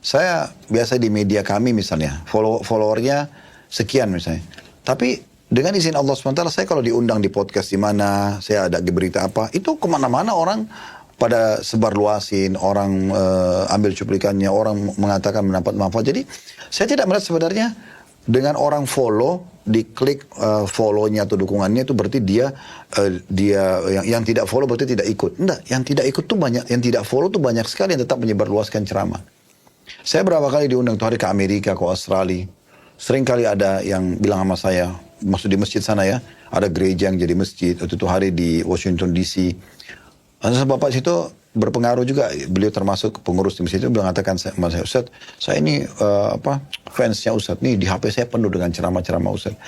Saya biasa di media kami misalnya, followernya sekian misalnya. Tapi Dengan izin Allah SWT, saya kalau diundang di podcast di mana, saya ada di berita apa, itu kemana-mana orang pada sebar luasin, orang ambil cuplikannya, orang mengatakan mendapat manfaat. Jadi saya tidak melihat sebenarnya dengan orang follow, diklik follow-nya atau dukungannya itu berarti dia yang tidak follow berarti tidak ikut. Enggak, yang tidak ikut tuh banyak, yang tidak follow tuh banyak sekali yang tetap menyebarluaskan ceramah. Saya berapa kali diundang tuh hari ke Amerika, ke Australia. Sering kali ada yang bilang sama saya, maksud di masjid sana ya, ada gereja yang jadi masjid. Waktu itu hari di Washington DC. Lalu Bapak situ berpengaruh juga, beliau termasuk pengurus di masjid itu, beliau mengatakan sama saya, Ustaz, saya ini fansnya Ustaz, nih di HP saya penuh dengan ceramah-ceramah Ustaz.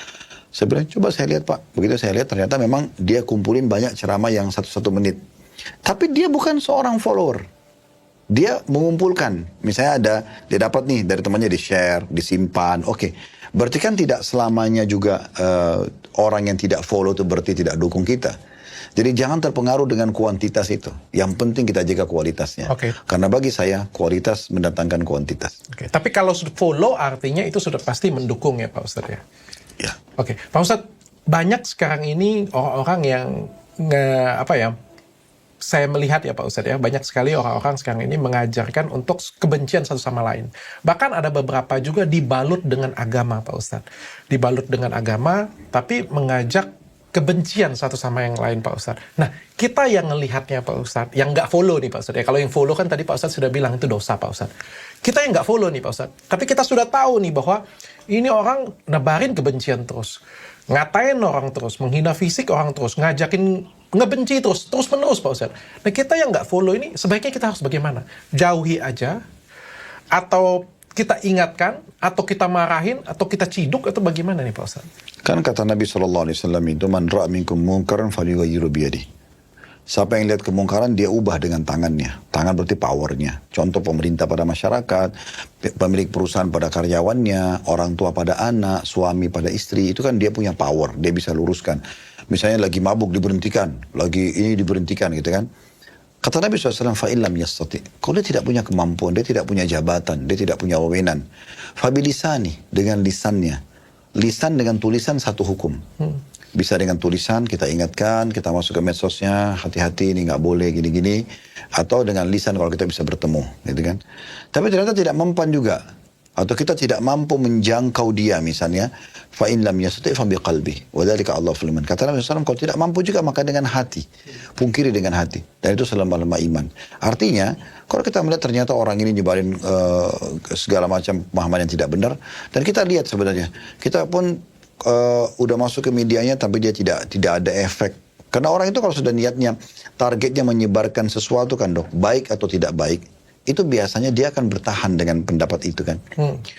Saya bilang, coba saya lihat Pak. Begitu saya lihat ternyata memang dia kumpulin banyak ceramah yang 1 menit. Tapi dia bukan seorang follower. Dia mengumpulkan, misalnya dia dapat nih dari temannya, di share, disimpan, oke. Berarti kan tidak selamanya juga orang yang tidak follow itu berarti tidak dukung kita. Jadi jangan terpengaruh dengan kuantitas itu. Yang penting kita jaga kualitasnya. Oke. Karena bagi saya kualitas mendatangkan kuantitas. Oke. Tapi kalau follow artinya itu sudah pasti mendukung ya Pak Ustadz ya? Ya. Oke. Pak Ustadz, banyak sekarang ini orang-orang yang saya melihat ya Pak Ustadz ya, banyak sekali orang-orang sekarang ini mengajarkan untuk kebencian satu sama lain. Bahkan ada beberapa juga dibalut dengan agama Pak Ustadz. Dibalut dengan agama, tapi mengajak kebencian satu sama yang lain Pak Ustadz. Nah, kita yang ngelihatnya Pak Ustadz, yang nggak follow nih Pak Ustadz ya. Kalau yang follow kan tadi Pak Ustadz sudah bilang itu dosa Pak Ustadz. Kita yang nggak follow nih Pak Ustadz. Tapi kita sudah tahu nih bahwa ini orang nebarin kebencian terus. Ngatain orang terus, menghina fisik orang terus, ngajakin ngebenci terus menerus Pak Ustadz. Nah, kita yang nggak follow ini sebaiknya kita harus bagaimana? Jauhi aja, atau kita ingatkan, atau kita marahin, atau kita ciduk, atau bagaimana nih Pak Ustadz? Kan kata Nabi SAW itu, man ra'a minkum munkaran falyughayyiru biyadihi. Siapa yang lihat kemungkaran, dia ubah dengan tangannya. Tangan berarti powernya. Contoh pemerintah pada masyarakat, pemilik perusahaan pada karyawannya, orang tua pada anak, suami pada istri, itu kan dia punya power, dia bisa luruskan. Misalnya lagi mabuk diberhentikan, lagi ini diberhentikan gitu kan. Kata Nabi SAW, fa'illam yastati. Kalau dia tidak punya kemampuan, dia tidak punya jabatan, dia tidak punya wewenang. Fabilisani, dengan lisannya. Lisan dengan tulisan satu hukum. Bisa dengan tulisan, kita ingatkan, kita masuk ke medsosnya, hati-hati ini nggak boleh gini-gini. Atau dengan lisan kalau kita bisa bertemu, gitu kan. Tapi ternyata tidak mempan juga. Atau kita tidak mampu menjangkau dia misalnya. Fa'in lam yastati' fa biqalbi. Wa dzalika Allahu liman. Kata Nabi SAW, kalau tidak mampu juga maka dengan hati. Pungkiri dengan hati. Dan itu selama-lama iman. Artinya, kalau kita melihat ternyata orang ini nyebarin segala macam pemahaman yang tidak benar. Dan kita lihat sebenarnya. Kita pun udah masuk ke medianya tapi dia tidak ada efek. Karena orang itu kalau sudah niatnya, targetnya menyebarkan sesuatu kan dok. Baik atau tidak baik. Itu biasanya dia akan bertahan dengan pendapat itu kan.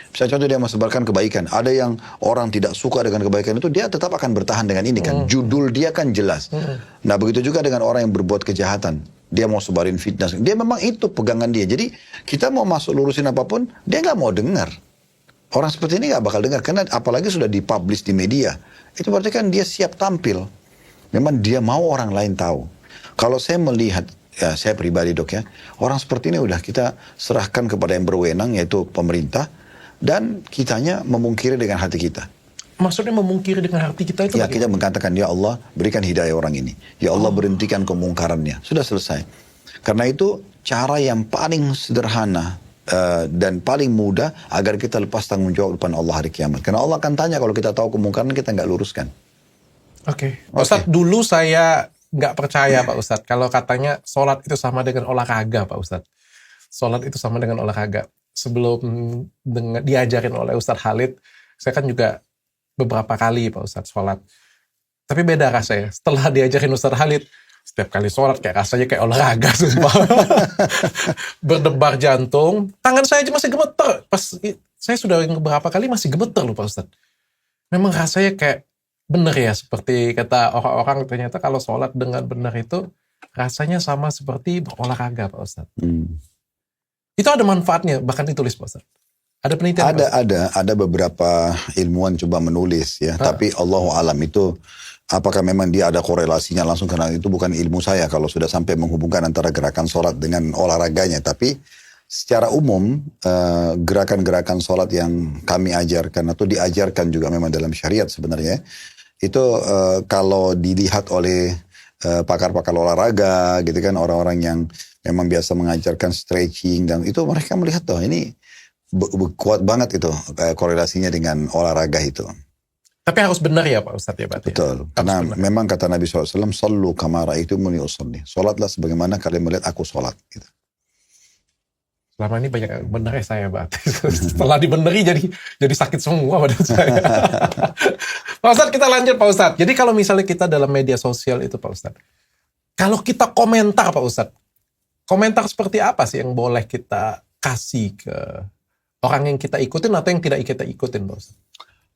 Misalnya contoh dia menyebarkan kebaikan. Ada yang orang tidak suka dengan kebaikan itu, dia tetap akan bertahan dengan ini kan. Judul dia kan jelas. Nah begitu juga dengan orang yang berbuat kejahatan. Dia mau sebarin fitnah. Dia memang itu pegangan dia. Jadi kita mau masuk lurusin apapun, dia nggak mau dengar. Orang seperti ini nggak bakal dengar. Karena apalagi sudah dipublish di media. Itu berarti kan dia siap tampil. Memang dia mau orang lain tahu. Kalau saya melihat, ya saya pribadi dok ya, orang seperti ini udah kita serahkan kepada yang berwenang yaitu pemerintah, dan kitanya memungkiri dengan hati kita. Maksudnya memungkiri dengan hati kita itu ya, bagaimana? kita mengatakan, ya Allah berikan hidayah orang ini, ya Allah berhentikan kemungkarannya, sudah selesai. Karena itu cara yang paling sederhana dan paling mudah agar kita lepas tanggung jawab depan Allah hari kiamat. Karena Allah akan tanya kalau kita tahu kemungkaran kita nggak luruskan. Oke. Ustadz, dulu saya nggak percaya Pak Ustadz kalau katanya sholat itu sama dengan olahraga Pak Ustadz. Sholat itu sama dengan olahraga. Sebelum diajarin oleh Ustadz Khalid, saya kan juga beberapa kali Pak Ustadz sholat. Tapi beda rasanya. Setelah diajarin Ustadz Khalid, setiap kali sholat kayak rasanya kayak olahraga. Berdebar jantung. Tangan saya aja masih gemeter. Pas saya sudah beberapa kali masih gemeter loh Pak Ustadz. Memang rasanya kayak benar ya, seperti kata orang-orang ternyata kalau sholat dengan benar itu rasanya sama seperti berolahraga Pak Ustadz. Itu ada manfaatnya, bahkan ditulis Pak Ustadz. Ada penelitian? Ada beberapa ilmuwan coba menulis ya, tapi Allahu alam itu apakah memang dia ada korelasinya langsung, karena itu bukan ilmu saya kalau sudah sampai menghubungkan antara gerakan sholat dengan olahraganya. Tapi secara umum gerakan-gerakan sholat yang kami ajarkan atau diajarkan juga memang dalam syariat sebenarnya, Itu kalau dilihat oleh pakar-pakar olahraga gitu kan, orang-orang yang memang biasa mengajarkan stretching dan itu mereka melihat tuh ini kuat banget itu korelasinya dengan olahraga itu. Tapi harus benar ya Pak Ustadz ya berarti. Betul. Harus Karena benar. memang kata Nabi SAW, Sallu kama ra'aitumuni usolli. Sholatlah sebagaimana kalian melihat aku sholat. Gitu. Selama ini banyak benar ya saya berarti. Setelah dibeneri jadi sakit semua badan saya. Pak Ustadz kita lanjut Pak Ustadz. Jadi kalau misalnya kita dalam media sosial itu Pak Ustadz. Kalau kita komentar Pak Ustadz. Komentar seperti apa sih yang boleh kita kasih ke orang yang kita ikutin atau yang tidak kita ikutin Pak Ustadz?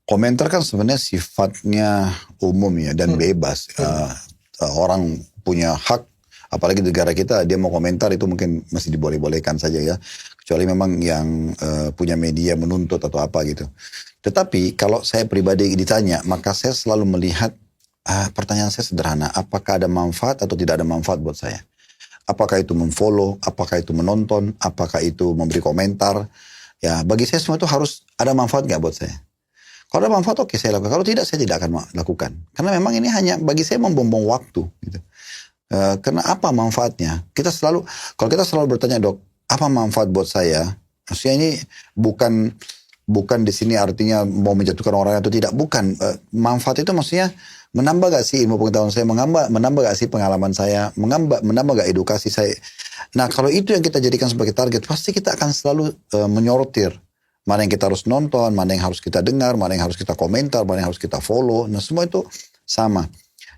Komentar kan sebenarnya sifatnya umum ya dan bebas. Orang punya hak, apalagi negara kita dia mau komentar itu mungkin masih diboleh-bolehkan saja ya. Kecuali memang yang punya media menuntut atau apa gitu. Tetapi kalau saya pribadi ditanya, maka saya selalu melihat pertanyaan saya sederhana. Apakah ada manfaat atau tidak ada manfaat buat saya? Apakah itu memfollow, apakah itu menonton, apakah itu memberi komentar. Ya bagi saya semua itu harus ada manfaat nggak buat saya? Kalau ada manfaat oke saya lakukan. Kalau tidak saya tidak akan lakukan. Karena memang ini hanya bagi saya membuang waktu. Gitu. Karena apa manfaatnya? Kalau kita selalu bertanya dok, apa manfaat buat saya? Maksudnya ini bukan di sini artinya mau menjatuhkan orang atau tidak. Bukan. Manfaat itu maksudnya menambah gak sih ilmu pengetahuan saya? Menambah gak sih pengalaman saya? Menambah gak edukasi saya? Nah kalau itu yang kita jadikan sebagai target, pasti kita akan selalu menyorotir. Mana yang kita harus nonton, mana yang harus kita dengar, mana yang harus kita komentar, mana yang harus kita follow. Nah semua itu sama.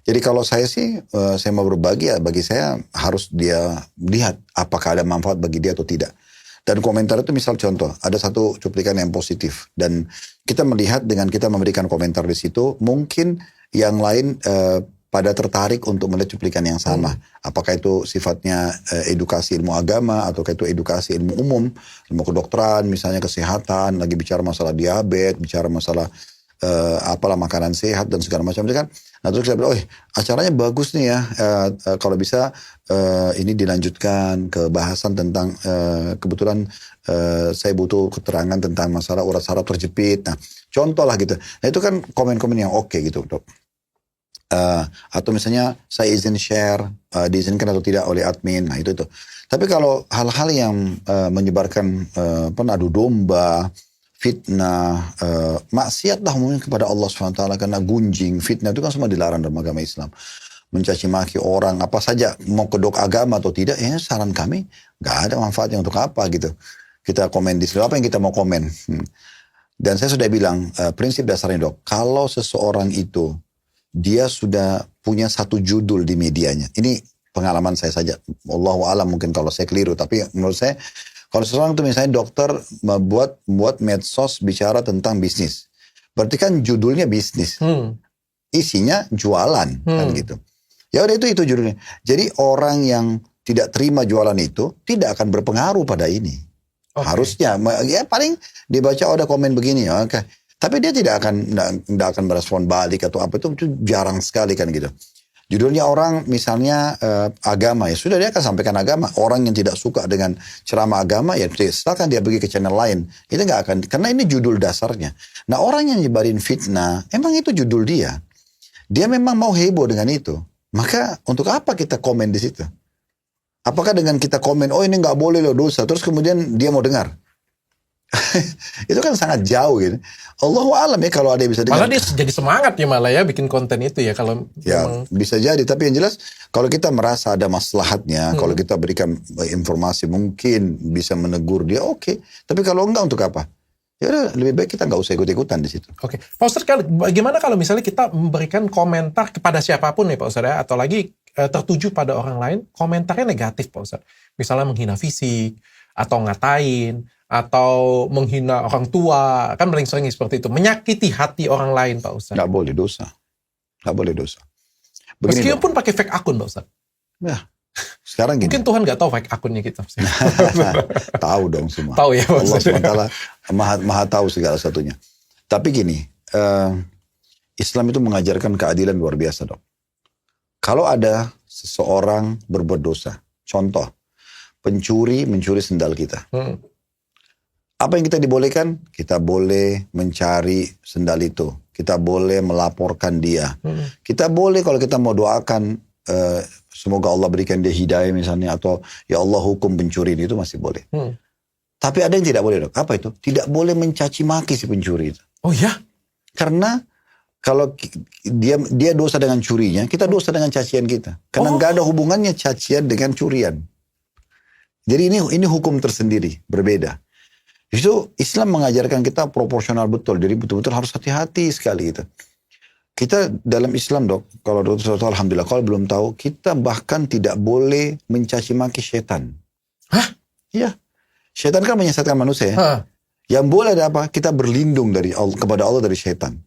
Jadi kalau saya sih, saya mau berbagi ya bagi saya harus dia lihat apakah ada manfaat bagi dia atau tidak. Dan komentar itu misal contoh, ada satu cuplikan yang positif. Dan kita melihat dengan kita memberikan komentar di situ, mungkin yang lain pada tertarik untuk melihat cuplikan yang sama. Apakah itu sifatnya edukasi ilmu agama, atau itu edukasi ilmu umum, ilmu kedokteran, misalnya kesehatan, lagi bicara masalah diabetes, bicara masalah apalah makanan sehat dan segala macam itu kan. Nah terus kita bilang, acaranya bagus nih ya, kalau bisa ini dilanjutkan ke bahasan tentang kebetulan saya butuh keterangan tentang masalah urat saraf terjepit. Nah contoh lah gitu. Nah itu kan komen-komen yang oke gitu dok. Atau misalnya saya izin share, diizinkan atau tidak oleh admin, nah itu. Tapi kalau hal-hal yang menyebarkan adu domba, fitnah, maksiat lah mungkin kepada Allah SWT, karena gunjing, fitnah itu kan semua dilarang dalam agama Islam. Mencaci maki orang, apa saja, mau kedok agama atau tidak, ya saran kami, gak ada manfaatnya untuk apa gitu. Kita komen di situ, apa yang kita mau komen. Dan saya sudah bilang, prinsip dasarnya dok, kalau seseorang itu, dia sudah punya satu judul di medianya. Ini pengalaman saya saja. Wallahu a'lam mungkin kalau saya keliru. Tapi menurut saya, kalau seseorang itu misalnya dokter buat medsos bicara tentang bisnis. Berarti kan judulnya bisnis. Isinya jualan. Kan gitu. Ya udah itu judulnya. Jadi orang yang tidak terima jualan itu, tidak akan berpengaruh pada ini. Okay. Harusnya. Ya paling dibaca ada komen begini. Oke. Tapi dia tidak akan merespon balik atau apa itu jarang sekali kan gitu. Judulnya orang misalnya agama ya sudah dia akan sampaikan agama. Orang yang tidak suka dengan ceramah agama ya silakan dia pergi ke channel lain. Itu nggak akan karena ini judul dasarnya. Nah orang yang nyebarin fitnah emang itu judul dia. Dia memang mau heboh dengan itu. Maka untuk apa kita komen di situ? Apakah dengan kita komen oh ini nggak boleh loh dosa terus kemudian dia mau dengar? Itu kan sangat jauh gitu. Allahu a'lam ya kalau ada yang bisa dengar. Malah dia jadi semangat ya malah ya bikin konten itu ya kalau ya memang... bisa jadi tapi yang jelas kalau kita merasa ada maslahatnya, kalau kita berikan informasi mungkin bisa menegur dia oke. Tapi kalau enggak untuk apa? Ya udah lebih baik kita nggak usah ikut-ikutan di situ. Oke. Pak Ustadz, bagaimana kalau misalnya kita memberikan komentar kepada siapapun nih Pak Ustadz ya, atau lagi tertuju pada orang lain, komentarnya negatif Pak Ustadz. Misalnya menghina fisik atau ngatain atau menghina orang tua, kan paling sering seperti itu. Menyakiti hati orang lain, Pak Ustadz. Nggak boleh dosa. Nggak boleh dosa. Begini meskipun pakai fake akun, Pak Ustadz. Ya, sekarang gini. Mungkin Tuhan nggak tahu fake akunnya kita. Tahu dong semua. Tahu ya, Pak Ustadz. Allah SWT maha tahu segala satunya. Tapi gini, Islam itu mengajarkan keadilan luar biasa dong. Kalau ada seseorang berbuat dosa, contoh, pencuri mencuri sendal kita. Apa yang kita dibolehkan? Kita boleh mencari sendal itu. Kita boleh melaporkan dia. Kita boleh kalau kita mau doakan, semoga Allah berikan dia hidayah misalnya. Atau ya Allah hukum pencuri itu masih boleh. Tapi ada yang tidak boleh, Dok. Apa itu? Tidak boleh mencaci maki si pencuri itu. Oh ya? Karena kalau dia dosa dengan curinya, kita dosa dengan cacian kita. Karena nggak ada hubungannya cacian dengan curian. Jadi ini hukum tersendiri, berbeda. Itu Islam mengajarkan kita proporsional betul. Jadi betul-betul harus hati-hati sekali itu. Kita dalam Islam, Dok, kalau Dr. Alhamdulillah, kalau belum tahu, kita bahkan tidak boleh mencaci maki setan. Hah? Iya. Setan kan menyesatkan manusia ya. Yang boleh ada apa? Kita berlindung dari Allah, kepada Allah dari setan.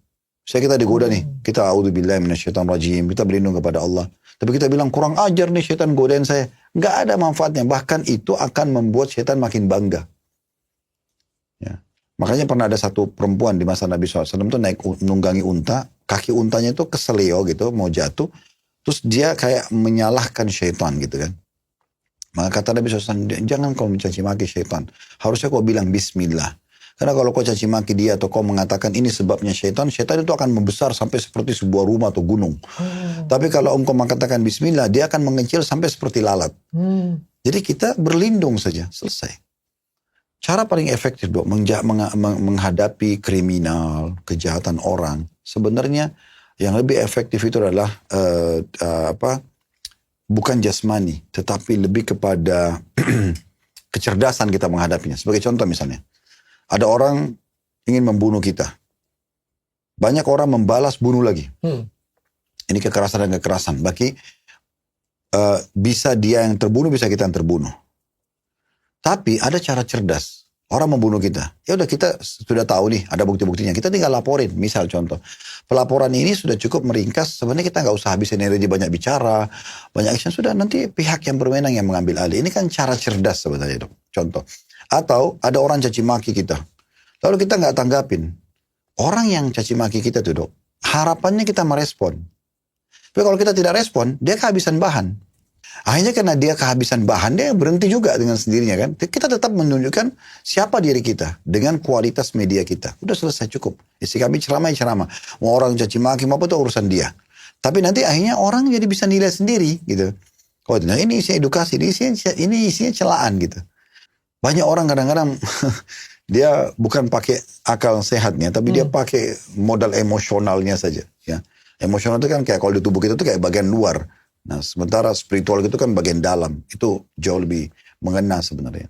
Saya kita digoda nih, kita a'udzubillahi minasyaitonirrajim, kita berlindung kepada Allah. Tapi kita bilang kurang ajar nih setan godain saya. Nggak ada manfaatnya. Bahkan itu akan membuat setan makin bangga. Ya. Makanya pernah ada satu perempuan di masa Nabi SAW itu naik nunggangi unta, kaki untanya itu keseleo gitu, mau jatuh. Terus dia kayak menyalahkan syaitan gitu kan. Maka kata Nabi SAW, jangan kau mencaci maki syaitan. Harusnya kau bilang bismillah. Karena kalau kau caci maki dia atau kau mengatakan ini sebabnya syaitan, syaitan itu akan membesar sampai seperti sebuah rumah atau gunung. Tapi kalau engkau mengatakan bismillah, dia akan mengecil sampai seperti lalat. Jadi kita berlindung saja, selesai. Cara paling efektif, Dok, menghadapi kriminal, kejahatan orang, sebenarnya yang lebih efektif itu adalah bukan jasmani, tetapi lebih kepada kecerdasan kita menghadapinya. Sebagai contoh misalnya, ada orang ingin membunuh kita. Banyak orang membalas bunuh lagi. Ini kekerasan dan kekerasan. Bisa dia yang terbunuh, bisa kita yang terbunuh. Tapi ada cara cerdas. Orang membunuh kita. Ya udah kita sudah tahu nih, ada bukti-buktinya. Kita tinggal laporin. Misal contoh. Pelaporan ini sudah cukup meringkas. Sebenarnya kita nggak usah habisin energi banyak bicara. Banyak action. Sudah nanti pihak yang berwenang yang mengambil alih. Ini kan cara cerdas sebenarnya, Dok. Contoh. Atau ada orang caci maki kita. Lalu kita nggak tanggapin. Orang yang caci maki kita tuh, Dok, harapannya kita merespon. Tapi kalau kita tidak respon, dia kehabisan bahan. Akhirnya karena dia kehabisan bahan, dia berhenti juga dengan sendirinya kan. Kita tetap menunjukkan siapa diri kita dengan kualitas media kita. Udah selesai, cukup. Isi kami ceramah. Mau orang caci maki mau apa itu urusan dia. Tapi nanti akhirnya orang jadi bisa nilai sendiri gitu. Oh, nah ini isinya edukasi, ini isinya celaan gitu. Banyak orang kadang-kadang dia bukan pakai akal sehatnya, tapi dia pakai modal emosionalnya saja. Ya, emosional itu kan kayak kalau di tubuh kita itu kayak bagian luar. Nah, sementara spiritual itu kan bagian dalam. Itu jauh lebih mengena sebenarnya.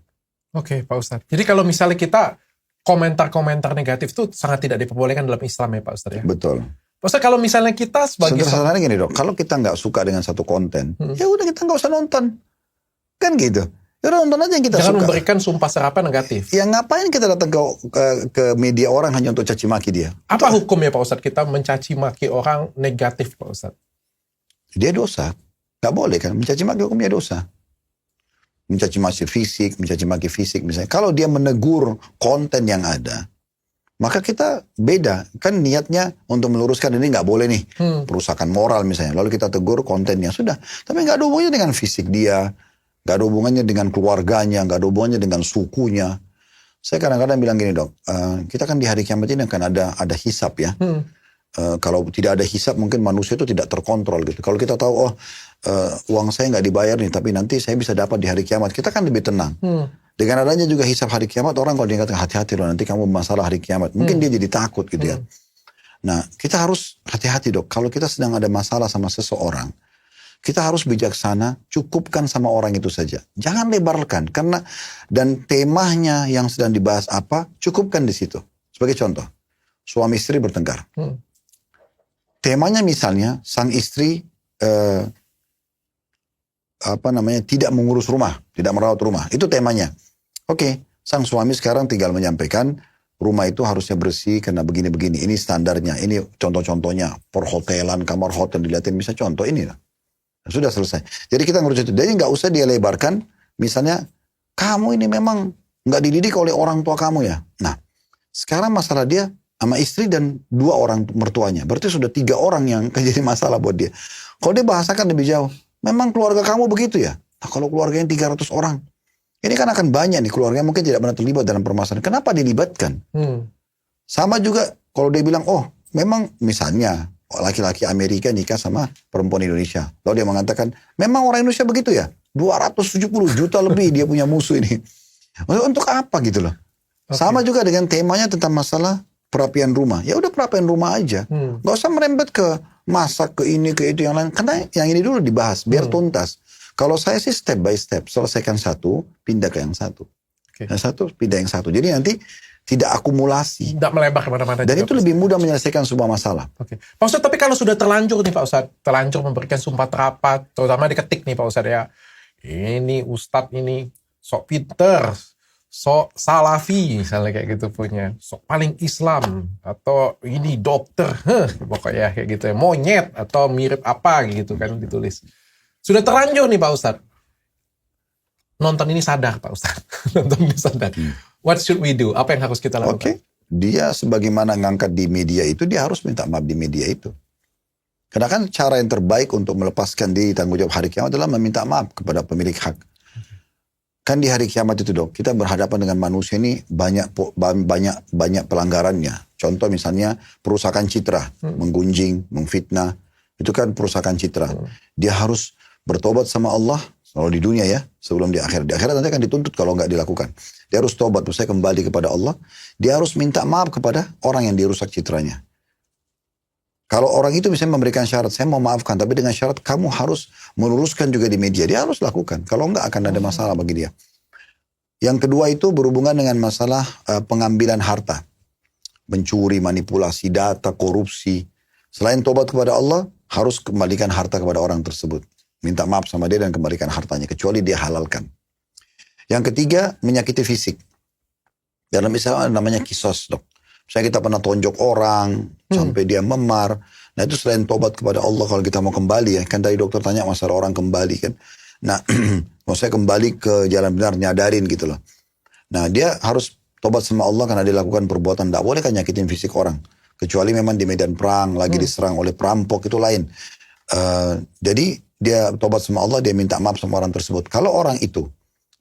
Oke, Pak Ustadz. Jadi kalau misalnya kita komentar-komentar negatif itu sangat tidak diperbolehkan dalam Islam ya Pak Ustadz ya? Betul. Pak Ustadz, kalau misalnya kita sebagai... Sederhananya gini, Dok. Kalau kita nggak suka dengan satu konten, ya udah kita nggak usah nonton. Kan gitu. Ya udah nonton aja yang kita Jangan suka. memberikan sumpah serapah negatif. Ya ngapain kita datang ke media orang hanya untuk caci maki dia? Apa hukumnya Pak Ustadz kita mencaci maki orang negatif Pak Ustadz? Dia dosa. Gak boleh kan, mencaci maki hukumnya dosa. Mencaci maki fisik misalnya. Kalau dia menegur konten yang ada, maka kita beda. Kan niatnya untuk meluruskan ini gak boleh nih. Perusakan moral misalnya. Lalu kita tegur kontennya, sudah. Tapi gak ada hubungannya dengan fisik dia. Gak ada hubungannya dengan keluarganya. Gak ada hubungannya dengan sukunya. Saya kadang-kadang bilang gini, Dok. Kita kan di hari kiamat ini akan ada hisab ya. Kalau tidak ada hisab mungkin manusia itu tidak terkontrol gitu. Kalau kita tahu uang saya nggak dibayar nih, tapi nanti saya bisa dapat di hari kiamat, kita kan lebih tenang. Dengan adanya juga hisab hari kiamat, orang kalau diingatkan hati-hati loh nanti kamu masalah hari kiamat, mungkin dia jadi takut gitu ya. Nah kita harus hati-hati, Dok. Kalau kita sedang ada masalah sama seseorang, kita harus bijaksana, cukupkan sama orang itu saja. Jangan lebarkan, karena dan temanya yang sedang dibahas apa, cukupkan di situ. Sebagai contoh, suami istri bertengkar. Temanya misalnya sang istri tidak mengurus rumah, tidak merawat rumah. Itu temanya. Oke, sang suami sekarang tinggal menyampaikan rumah itu harusnya bersih karena begini-begini. Ini standarnya, ini contoh-contohnya. Perhotelan, kamar hotel dilihatin bisa contoh ini lah. Sudah selesai. Jadi kita ngurus itu. Jadi nggak usah dia lebarkan. Misalnya kamu ini memang nggak dididik oleh orang tua kamu ya. Nah, sekarang masalah dia sama istri dan 2 orang mertuanya. Berarti sudah 3 orang yang jadi masalah buat dia. Kalau dia bahasakan lebih jauh, memang keluarga kamu begitu ya? Nah, kalau keluarganya 300 orang, Ini kan akan banyak nih keluarga mungkin tidak pernah terlibat dalam permasalahan. Kenapa dilibatkan? Sama juga kalau dia bilang, oh memang misalnya laki-laki Amerika nikah sama perempuan Indonesia. Lalu dia mengatakan, memang orang Indonesia begitu ya? 270 juta lebih dia punya musuh ini. Untuk apa gitu loh? Sama juga dengan temanya tentang masalah perapian rumah. Ya udah perapian rumah aja. Gak usah merembet ke masak, ke ini, ke itu, yang lain. Karena yang ini dulu dibahas, biar tuntas. Kalau saya sih step by step. Selesaikan satu, pindah ke yang satu. Yang satu, pindah yang satu. Jadi nanti tidak akumulasi. Tidak melebar kemana-mana. Dan itu lebih mudah menyelesaikan sebuah masalah. Pak Ustadz, tapi kalau sudah terlanjur nih Pak Ustadz, terlanjur memberikan sumpah terapat, terutama diketik nih Pak Ustadz ya, ini Ustadz ini sok pinter, sok salafi, misalnya kayak gitu punya, sok paling Islam, atau ini dokter, pokoknya kayak gitu ya, monyet, atau mirip apa gitu kan ditulis. Sudah terlanjur nih Pak Ustadz. Nonton ini sadar Pak Ustadz. Nonton ini sadar. What should we do? Apa yang harus kita lakukan? Dia sebagaimana ngangkat di media itu, dia harus minta maaf di media itu. Karena kan cara yang terbaik untuk melepaskan diri tanggung jawab hari kiamat adalah meminta maaf kepada pemilik hak. Kan di hari kiamat itu dok, kita berhadapan dengan manusia ini banyak pelanggarannya. Contoh misalnya perusakan citra, menggunjing, memfitnah, itu kan perusakan citra. Dia harus bertobat sama Allah. Kalau di dunia ya, sebelum di akhirat. Di akhirat nanti akan dituntut kalau nggak dilakukan. Dia harus tobat, maksudnya kembali kepada Allah. Dia harus minta maaf kepada orang yang dirusak citranya. Kalau orang itu misalnya memberikan syarat, saya mau maafkan, tapi dengan syarat kamu harus meluruskan juga di media. Dia harus lakukan. Kalau nggak akan ada masalah bagi dia. Yang kedua itu berhubungan dengan masalah pengambilan harta. Mencuri, manipulasi data, korupsi. Selain tobat kepada Allah, harus kembalikan harta kepada orang tersebut. Minta maaf sama dia dan kembalikan hartanya. Kecuali dia halalkan. Yang ketiga, menyakiti fisik. Dalam Islam namanya kisos, dok. Misalnya kita pernah tonjok orang, sampai dia memar. Nah itu selain tobat kepada Allah, kalau kita mau kembali ya. Kan tadi dokter tanya masalah orang kembali kan. Nah, maksudnya kembali ke jalan benar, nyadarin gitu loh. Nah dia harus tobat sama Allah karena dia lakukan perbuatan. Tidak boleh kan nyakitin fisik orang. Kecuali memang di medan perang, lagi diserang oleh perampok, itu lain. Jadi dia tobat sama Allah, dia minta maaf sama orang tersebut. Kalau orang itu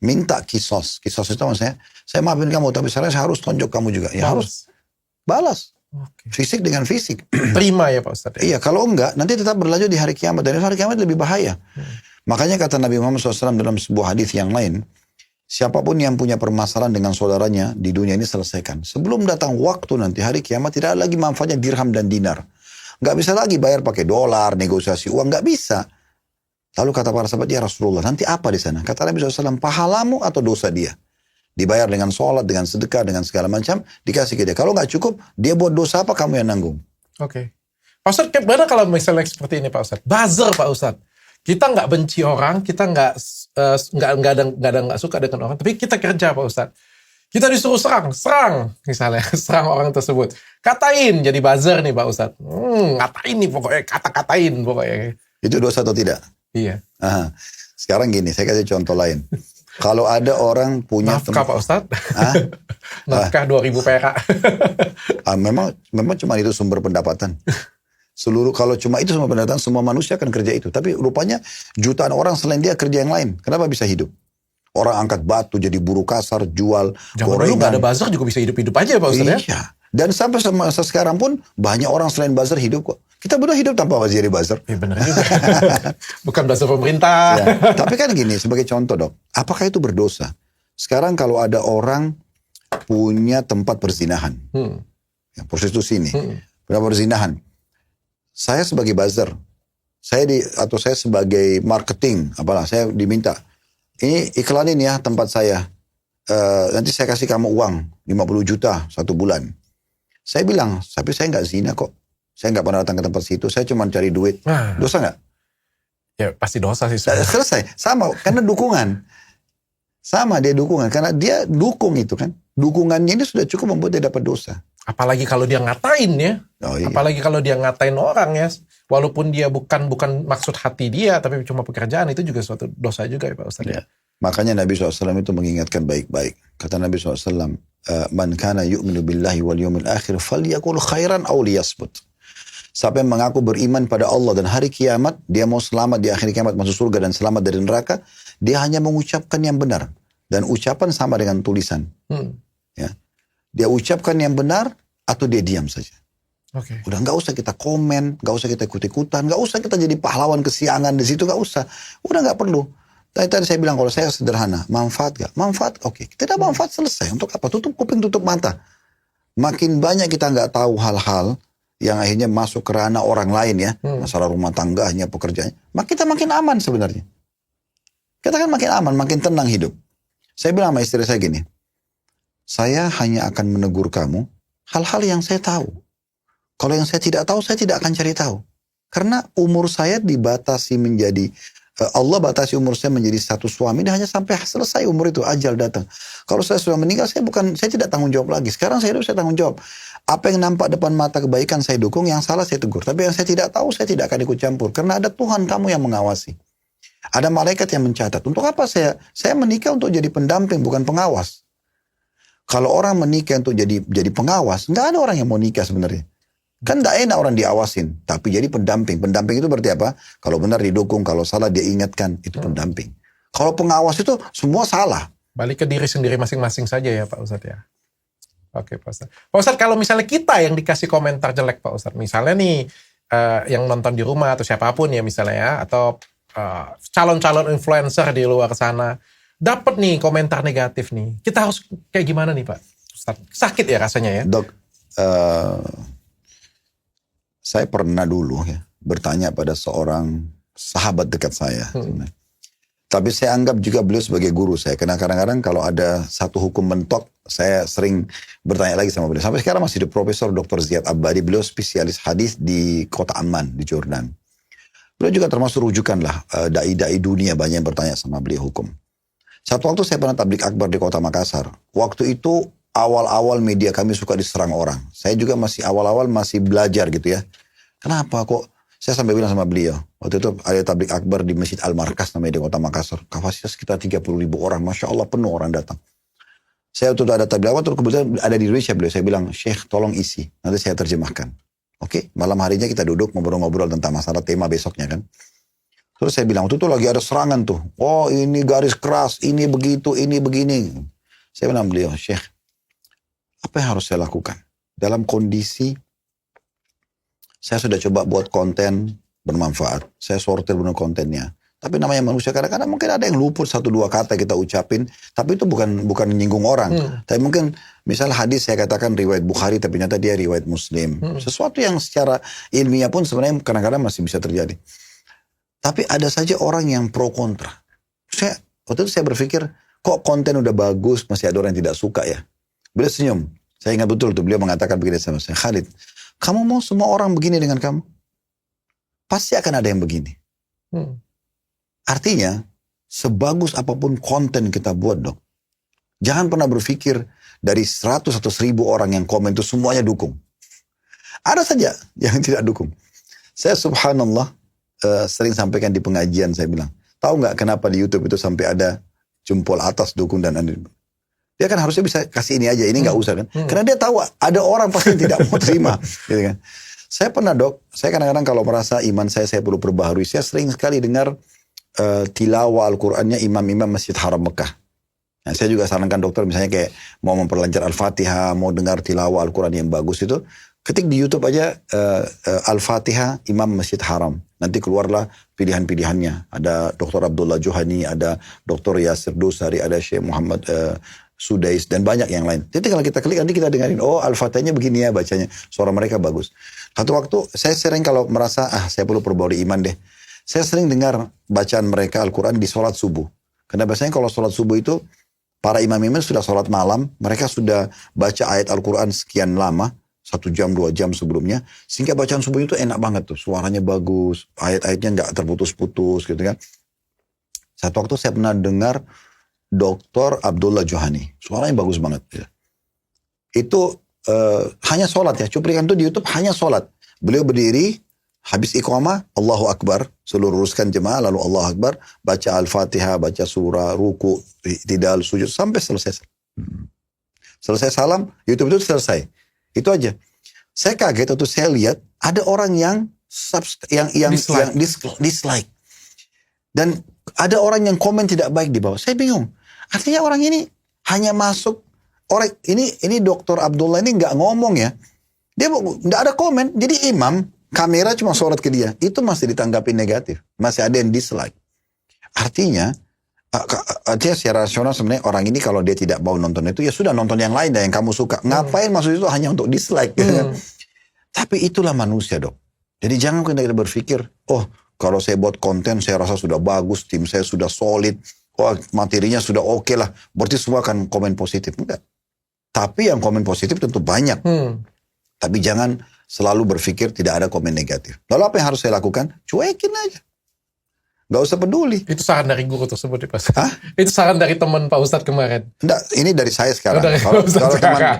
minta kisos itu maksudnya, saya maafin kamu, tapi saya harus tonjok kamu juga. Ya harus balas. Fisik dengan fisik. Terima ya Pak Ustadz. Iya, kalau enggak, nanti tetap berlanjut di hari kiamat. Dan hari kiamat lebih bahaya. Makanya kata Nabi Muhammad SAW dalam sebuah hadis yang lain, siapapun yang punya permasalahan dengan saudaranya di dunia ini selesaikan. Sebelum datang waktu nanti hari kiamat, tidak ada lagi manfaatnya dirham dan dinar. Nggak bisa lagi bayar pakai dolar, negosiasi uang, nggak bisa. Lalu kata para sahabat, ya Rasulullah, nanti apa di sana? Kata Nabi SAW, pahalamu atau dosa dia? Dibayar dengan sholat, dengan sedekah, dengan segala macam, dikasih ke dia. Kalau nggak cukup, dia buat dosa apa, kamu yang nanggung. Oke. Pak Ustadz, gimana kalau misalnya seperti ini Pak Ustadz? Buzzer Pak Ustadz. Kita nggak benci orang, kita nggak suka dengan orang, tapi kita kerja Pak Ustadz. Kita disuruh serang misalnya, serang orang tersebut. Katain, jadi buzzer nih Pak Ustadz. Ngatain nih pokoknya, kata-katain pokoknya. Itu dosa atau tidak? Iya. Aha. Sekarang gini, saya kasih contoh lain. Kalau ada orang punya nafkah Pak Ustadz, nafkah 2.000 perak. Memang cuma itu sumber pendapatan. Kalau cuma itu sumber pendapatan, semua manusia akan kerja itu. Tapi rupanya jutaan orang selain dia kerja yang lain. Kenapa bisa hidup? Orang angkat batu jadi buruh kasar, jual gorengan. Dulu nggak ada buzzer juga bisa hidup aja Pak Ustadz ya. Dan sampai sekarang pun banyak orang selain buzzer hidup kok. Kita berdua hidup tanpa jadi buzzer. Ya benar juga. Bukan buzzer pemerintah. Ya. Tapi kan gini, sebagai contoh dok. Apakah itu berdosa? Sekarang kalau ada orang punya tempat perzinahan. Ya, prostitusi ini. Perzinahan. Saya sebagai buzzer. Atau saya sebagai marketing. Saya diminta. Ini iklanin ya tempat saya. Nanti saya kasih kamu uang. 50 juta 1 bulan. Saya bilang, tapi saya nggak zina kok. Saya nggak pernah datang ke tempat situ. Saya cuma cari duit. Dosa nggak? Ya pasti dosa sih. Selesai. Sama. Karena dukungan. Sama dia dukungan. Karena dia dukung itu kan. Dukungannya ini sudah cukup membuat dia dapat dosa. Apalagi kalau dia ngatain ya. Oh, iya. Apalagi kalau dia ngatain orang ya. Walaupun dia bukan maksud hati dia. Tapi cuma pekerjaan. Itu juga suatu dosa juga ya Pak Ustadz. Ya. Makanya Nabi SAW itu mengingatkan baik-baik. Kata Nabi SAW, Man kana yu'minu billahi wal yawmil akhir, falyakul khairan aw liyasmut. Siapa yang mengaku beriman pada Allah dan hari kiamat, dia mau selamat di akhir kiamat, masuk surga dan selamat dari neraka, dia hanya mengucapkan yang benar. Dan ucapan sama dengan tulisan. Hmm. Ya. Dia ucapkan yang benar atau dia diam saja. Oke. Udah nggak usah kita komen, nggak usah kita ikut-ikutan, nggak usah kita jadi pahlawan kesiangan di situ, nggak usah. Udah nggak perlu. Tadi saya bilang kalau saya sederhana, manfaat nggak? Manfaat, oke. Tidak manfaat selesai. Untuk apa? Tutup kuping, tutup mata. Makin banyak kita nggak tahu hal-hal yang akhirnya masuk ke ranah orang lain ya, masalah rumah tangganya, pekerjaannya, kita makin aman sebenarnya. Kita kan makin aman, makin tenang hidup. Saya bilang sama istri saya gini, saya hanya akan menegur kamu hal-hal yang saya tahu. Kalau yang saya tidak tahu, saya tidak akan cari tahu. Karena umur saya dibatasi menjadi, Allah batasi umur saya menjadi satu suami, dan hanya sampai selesai umur itu, ajal datang. Kalau saya sudah meninggal, saya tidak tanggung jawab lagi. Sekarang saya hidup, saya tanggung jawab. Apa yang nampak depan mata kebaikan saya dukung, yang salah saya tegur. Tapi yang saya tidak tahu, saya tidak akan ikut campur. Karena ada Tuhan kamu yang mengawasi. Ada malaikat yang mencatat. Untuk apa saya menikah untuk jadi pendamping, bukan pengawas. Kalau orang menikah untuk jadi pengawas, nggak ada orang yang mau nikah sebenarnya. Kan tidak enak orang diawasin, tapi jadi pendamping. Pendamping itu berarti apa? Kalau benar didukung, kalau salah dia ingatkan, itu pendamping. Kalau pengawas itu semua salah. Balik ke diri sendiri masing-masing saja ya Pak Ustadz ya. Oke Pak Ustadz. Pak Ustadz, kalau misalnya kita yang dikasih komentar jelek Pak Ustadz, misalnya nih yang nonton di rumah atau siapapun ya misalnya ya, atau calon-calon influencer di luar sana, dapat nih komentar negatif nih. Kita harus kayak gimana nih Pak Ustadz? Sakit ya rasanya ya? Dok, saya pernah dulu ya bertanya pada seorang sahabat dekat saya. Tapi saya anggap juga beliau sebagai guru saya. Karena kadang-kadang kalau ada satu hukum mentok, saya sering bertanya lagi sama beliau. Sampai sekarang masih di Profesor Dr. Ziyad Abadi. Beliau spesialis hadis di kota Amman, di Jordan. Beliau juga termasuk rujukan lah. Dai-dai dunia banyak yang bertanya sama beliau hukum. Satu waktu saya pernah tablik akbar di kota Makassar. Waktu itu awal-awal media kami suka diserang orang. Saya juga masih awal-awal masih belajar gitu ya. Kenapa kok? Saya sampai bilang sama beliau. Waktu itu ada tablik akbar di Masjid Al-Markas namanya di kota Makassar. Kapasitas sekitar 30.000 orang. Masya Allah penuh orang datang. Saya waktu itu ada tablik akbar, terus kebetulan ada di Indonesia beliau. Saya bilang, Syekh tolong isi. Nanti saya terjemahkan. Oke, malam harinya kita duduk ngobrol-ngobrol tentang masalah tema besoknya kan. Terus saya bilang, waktu itu lagi ada serangan tuh. Oh ini garis keras, ini begitu, ini begini. Saya bilang beliau, Syekh, apa yang harus saya lakukan? Dalam kondisi, saya sudah coba buat konten bermanfaat. Saya sortir benar kontennya. Tapi namanya manusia kadang-kadang mungkin ada yang luput satu dua kata kita ucapin. Tapi itu bukan menyinggung orang. Tapi mungkin misal hadis saya katakan riwayat Bukhari tapi ternyata dia riwayat Muslim. Sesuatu yang secara ilmiah pun sebenarnya kadang-kadang masih bisa terjadi. Tapi ada saja orang yang pro kontra. Waktu itu saya berpikir kok konten udah bagus masih ada orang yang tidak suka ya. Beliau senyum. Saya ingat betul tuh beliau mengatakan begini sama saya. Khalid, kamu mau semua orang begini dengan kamu? Pasti akan ada yang begini. Artinya, sebagus apapun konten kita buat dok, jangan pernah berpikir dari 100 atau 1000 orang yang komen itu semuanya dukung. Ada saja yang tidak dukung. Saya subhanallah sering sampaikan di pengajian, saya bilang, tahu nggak kenapa di YouTube itu sampai ada jempol atas dukung dan aneh. Dia kan harusnya bisa kasih ini aja, ini nggak usah kan. Karena dia tahu ada orang pasti yang tidak mau terima. Gitu kan. Saya pernah dok, saya kadang-kadang kalau merasa iman saya perlu perbaharui, saya sering sekali dengar tilawah Al-Qur'annya imam-imam Masjid Haram Mekah. Nah, saya juga sarankan dokter misalnya kayak mau memperlancar Al-Fatihah, mau dengar tilawah Al-Qur'an yang bagus itu, ketik di YouTube aja Al-Fatihah Imam Masjid Haram. Nanti keluarlah pilihan-pilihannya. Ada Dr. Abdullah Johani, ada Dr. Yasir Dosari, ada Syekh Muhammad Sudais, dan banyak yang lain. Jadi kalau kita klik nanti kita dengerin, oh Al-Fatihahnya begini ya bacanya. Suara mereka bagus. Satu waktu saya sering kalau merasa, saya perlu perbaharui iman deh. Saya sering dengar bacaan mereka Al-Quran di sholat subuh. Karena biasanya kalau sholat subuh itu, para imam-imam sudah sholat malam, mereka sudah baca ayat Al-Quran sekian lama, 1 jam, 2 jam sebelumnya, sehingga bacaan subuh itu enak banget tuh. Suaranya bagus, ayat-ayatnya nggak terputus-putus gitu kan. Satu waktu saya pernah dengar Dr. Abdullah Johani. Suaranya bagus banget. Ya. Itu hanya sholat ya. Cuplikan itu di YouTube hanya sholat. Beliau berdiri, habis iqamah, Allahu Akbar. Seluruh luruskan jemaah, lalu Allahu Akbar. Baca Al-Fatihah, baca surah, ruku, tidal, sujud. Sampai selesai. Selesai salam, YouTube itu selesai. Itu aja. Saya kaget waktu saya lihat, ada orang yang dislike. Dan ada orang yang komen tidak baik di bawah. Saya bingung. Artinya orang ini hanya masuk, orang ini Dokter Abdullah ini nggak ngomong ya. Dia nggak ada komen. Jadi imam, kamera cuma sorot ke dia. Itu masih ditanggapi negatif. Masih ada yang dislike. Artinya secara rasional sebenarnya orang ini kalau dia tidak mau nonton itu, ya sudah nonton yang lain dan yang kamu suka. Ngapain masuk itu hanya untuk dislike. Tapi itulah manusia, Dok. Jadi jangan kita berpikir, oh kalau saya buat konten saya rasa sudah bagus, tim saya sudah solid, oh materinya sudah oke lah, berarti semua akan komen positif. Enggak. Tapi yang komen positif tentu banyak. Tapi jangan selalu berpikir tidak ada komen negatif. Lalu apa yang harus saya lakukan? Cuekin aja. Gak usah peduli. Itu saran dari guru tersebut, Pak Ustadz. Itu saran dari teman Pak Ustadz kemarin. Enggak, ini dari saya sekarang.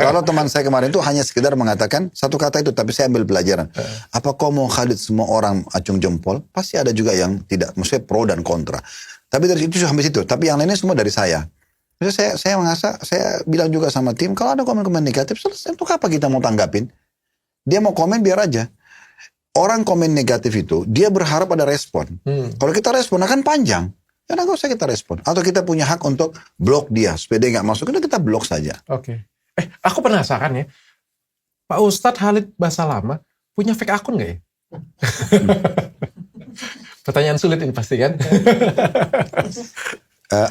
Kalau teman saya kemarin itu hanya sekedar mengatakan satu kata itu, tapi saya ambil pelajaran. Apa kau mau Khalid semua orang acung jempol? Pasti ada juga yang tidak, maksudnya pro dan kontra. Tapi dari itu sampai situ. Tapi yang lainnya semua dari saya. Maksudnya saya bilang juga sama tim, kalau ada komen-komen negatif, selesai. Untuk apa kita mau tanggapin? Dia mau komen biar aja. Orang komen negatif itu, dia berharap ada respon. Kalau kita respon akan panjang. Ya nggak usah kita respon. Atau kita punya hak untuk blok dia. Supaya dia nggak masuk, udah kita blok saja. Oke. Aku penasaran ya. Pak Ustadz Khalid Basalamah punya fake akun nggak ya? Pertanyaan sulit ini pasti kan?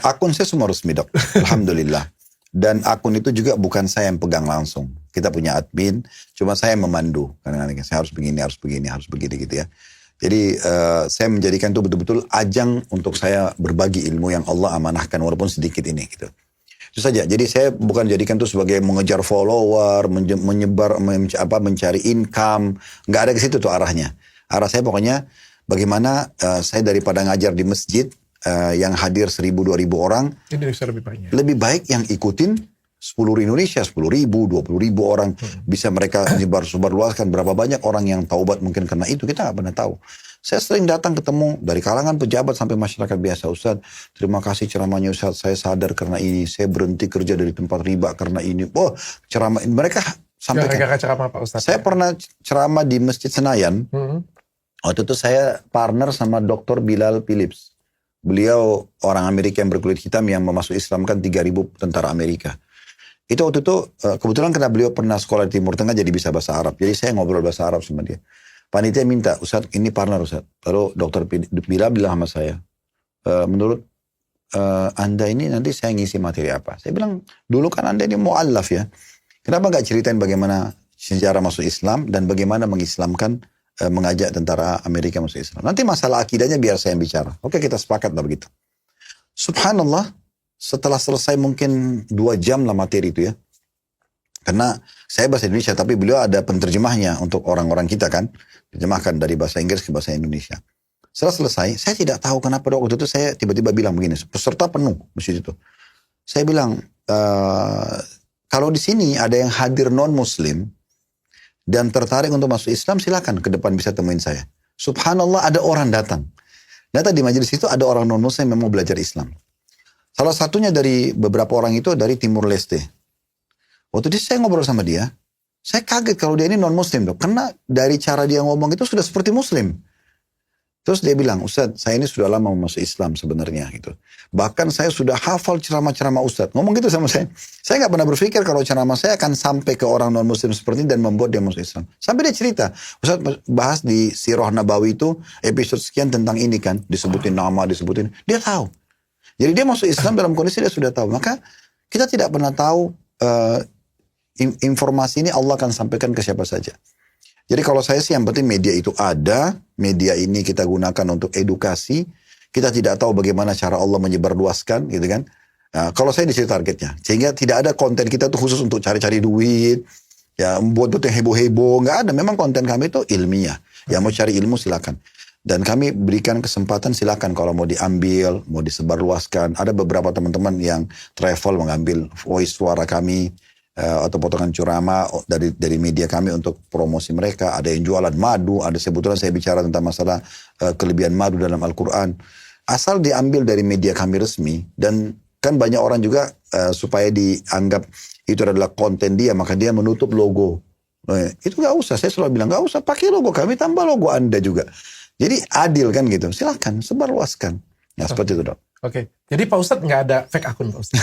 Akun saya semua resmi, Dok. Alhamdulillah. Dan akun itu juga bukan saya yang pegang langsung. Kita punya admin, cuma saya yang memandu. Kadang-kadang saya harus begini gitu ya. Jadi saya menjadikan itu betul-betul ajang untuk saya berbagi ilmu yang Allah amanahkan walaupun sedikit ini gitu. Itu saja. Jadi saya bukan jadikan itu sebagai mengejar follower, menyebar, mencari income. Nggak ada ke situ tuh arahnya. Arah saya pokoknya bagaimana saya daripada ngajar di masjid, yang hadir 1.000-2.000 orang, ini bisa lebih banyak. Lebih baik yang ikutin 10 Indonesia, 10.000, 20.000 orang. Bisa mereka sebar luaskan berapa banyak orang yang taubat mungkin karena itu. Kita nggak pernah tahu. Saya sering datang ketemu dari kalangan pejabat sampai masyarakat biasa. Ustaz, terima kasih ceramahnya Ustaz. Saya sadar karena ini. Saya berhenti kerja dari tempat riba karena ini. Oh, ceramah mereka sampaikan. Gara-gara ceramah Pak Ustaz. Saya pernah ceramah di Masjid Senayan. Waktu itu saya partner sama Dr. Bilal Philips. Beliau orang Amerika yang berkulit hitam yang memasuk Islam kan 3.000 tentara Amerika. Itu waktu itu kebetulan karena beliau pernah sekolah di Timur Tengah jadi bisa bahasa Arab. Jadi saya ngobrol bahasa Arab sama dia. Panitia minta, Ustaz ini partner Ustaz. Lalu Dr. Bilal bilang sama saya, menurut Anda ini nanti saya ngisi materi apa? Saya bilang, dulu kan Anda ini mu'allaf ya. Kenapa gak ceritain bagaimana sejarah masuk Islam dan bagaimana mengislamkan mengajak tentara Amerika masuk Islam. Nanti masalah akidahnya biar saya yang bicara. Oke, kita sepakat lah begitu. Subhanallah, setelah selesai mungkin 2 jam lah materi itu ya. Karena saya bahasa Indonesia, tapi beliau ada penterjemahnya untuk orang-orang kita kan. Terjemahkan dari bahasa Inggris ke bahasa Indonesia. Setelah selesai, saya tidak tahu kenapa waktu itu saya tiba-tiba bilang begini. Peserta penuh masjid itu. Saya bilang, kalau di sini ada yang hadir non-Muslim, dan tertarik untuk masuk Islam, silakan ke depan bisa temuin saya. Subhanallah ada orang datang. Ternyata di majelis itu ada orang non-Muslim yang mau belajar Islam. Salah satunya dari beberapa orang itu dari Timur Leste. Waktu itu saya ngobrol sama dia, saya kaget kalau dia ini non-Muslim, Dok. Karena dari cara dia ngomong itu sudah seperti Muslim. Terus dia bilang, Ustadz, saya ini sudah lama masuk Islam sebenarnya gitu. Bahkan saya sudah hafal ceramah-ceramah Ustadz. Ngomong gitu sama saya. Saya nggak pernah berpikir kalau ceramah saya akan sampai ke orang non-Muslim seperti ini dan membuat dia masuk Islam. Sampai dia cerita, Ustadz bahas di Sirah Nabawi itu episode sekian tentang ini kan. Disebutin nama, disebutin. Dia tahu. Jadi dia masuk Islam dalam kondisi dia sudah tahu. Maka kita tidak pernah tahu informasi ini Allah akan sampaikan ke siapa saja. Jadi kalau saya sih yang penting media itu ada, media ini kita gunakan untuk edukasi, kita tidak tahu bagaimana cara Allah menyebarluaskan gitu kan. Nah, kalau saya di situ targetnya, sehingga tidak ada konten kita tuh khusus untuk cari-cari duit, ya buat yang heboh-heboh, nggak ada. Memang konten kami itu ilmiah, yang mau cari ilmu silakan. Dan kami berikan kesempatan silakan kalau mau diambil, mau disebarluaskan. Ada beberapa teman-teman yang travel mengambil voice suara kami, atau potongan ceramah dari media kami untuk promosi mereka. Ada yang jualan madu, ada sebetulnya saya bicara tentang masalah kelebihan madu dalam Al-Quran. Asal diambil dari media kami resmi, dan kan banyak orang juga supaya dianggap itu adalah konten dia, maka dia menutup logo. Itu gak usah, saya selalu bilang gak usah, pakai logo kami, tambah logo Anda juga. Jadi adil kan gitu, silahkan sebarluaskan. Nah seperti itu Dok. Oke. Jadi Pak Ustadz nggak ada fake akun Pak Ustadz?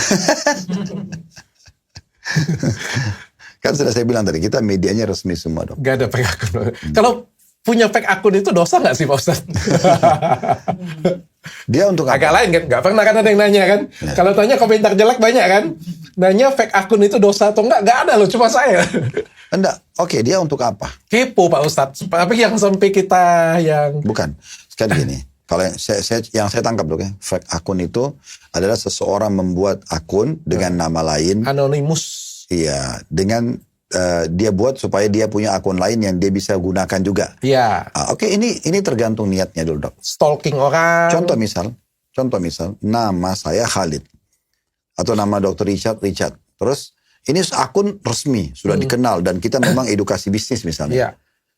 Kan sudah saya bilang tadi, kita medianya resmi semua dong. Nggak ada fake akun. Kalau punya fake akun itu dosa nggak sih Pak Ustadz? Dia untuk apa? Agak lain kan? Nggak pernah kan ada yang nanya kan? Kalau tanya komentar jelek banyak kan? Nanya fake akun itu dosa atau enggak? Nggak ada loh, cuma saya. Enggak, oke, dia untuk apa? Kepo Pak Ustadz. Tapi yang sampai kita yang... Bukan, sekali gini. Kalau yang saya tangkap dong ya, fake akun itu adalah seseorang membuat akun dengan nama lain. Anonimus. Iya, dengan dia buat supaya dia punya akun lain yang dia bisa gunakan juga. Iya. Oke, ini tergantung niatnya dulu dok. Stalking orang. Contoh misal, nama saya Khalid atau nama Dr. Richard. Terus ini akun resmi, sudah dikenal dan kita memang edukasi bisnis misalnya. Iya.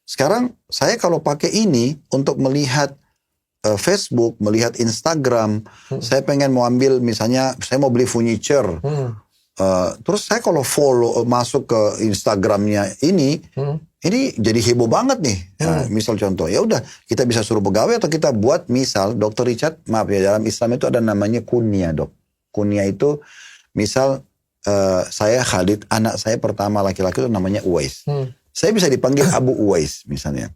Sekarang saya kalau pakai ini untuk melihat Facebook, melihat Instagram, saya pengen mau ambil misalnya saya mau beli furniture. Terus saya kalau follow masuk ke Instagramnya ini jadi heboh banget nih. Nah, misal contoh, ya udah kita bisa suruh pegawai atau kita buat misal Dr. Richard, maaf ya dalam Islam itu ada namanya kunyah dok. Kunyah itu misal saya Khalid, anak saya pertama laki-laki itu namanya Uwais. Saya bisa dipanggil Abu Uwais misalnya.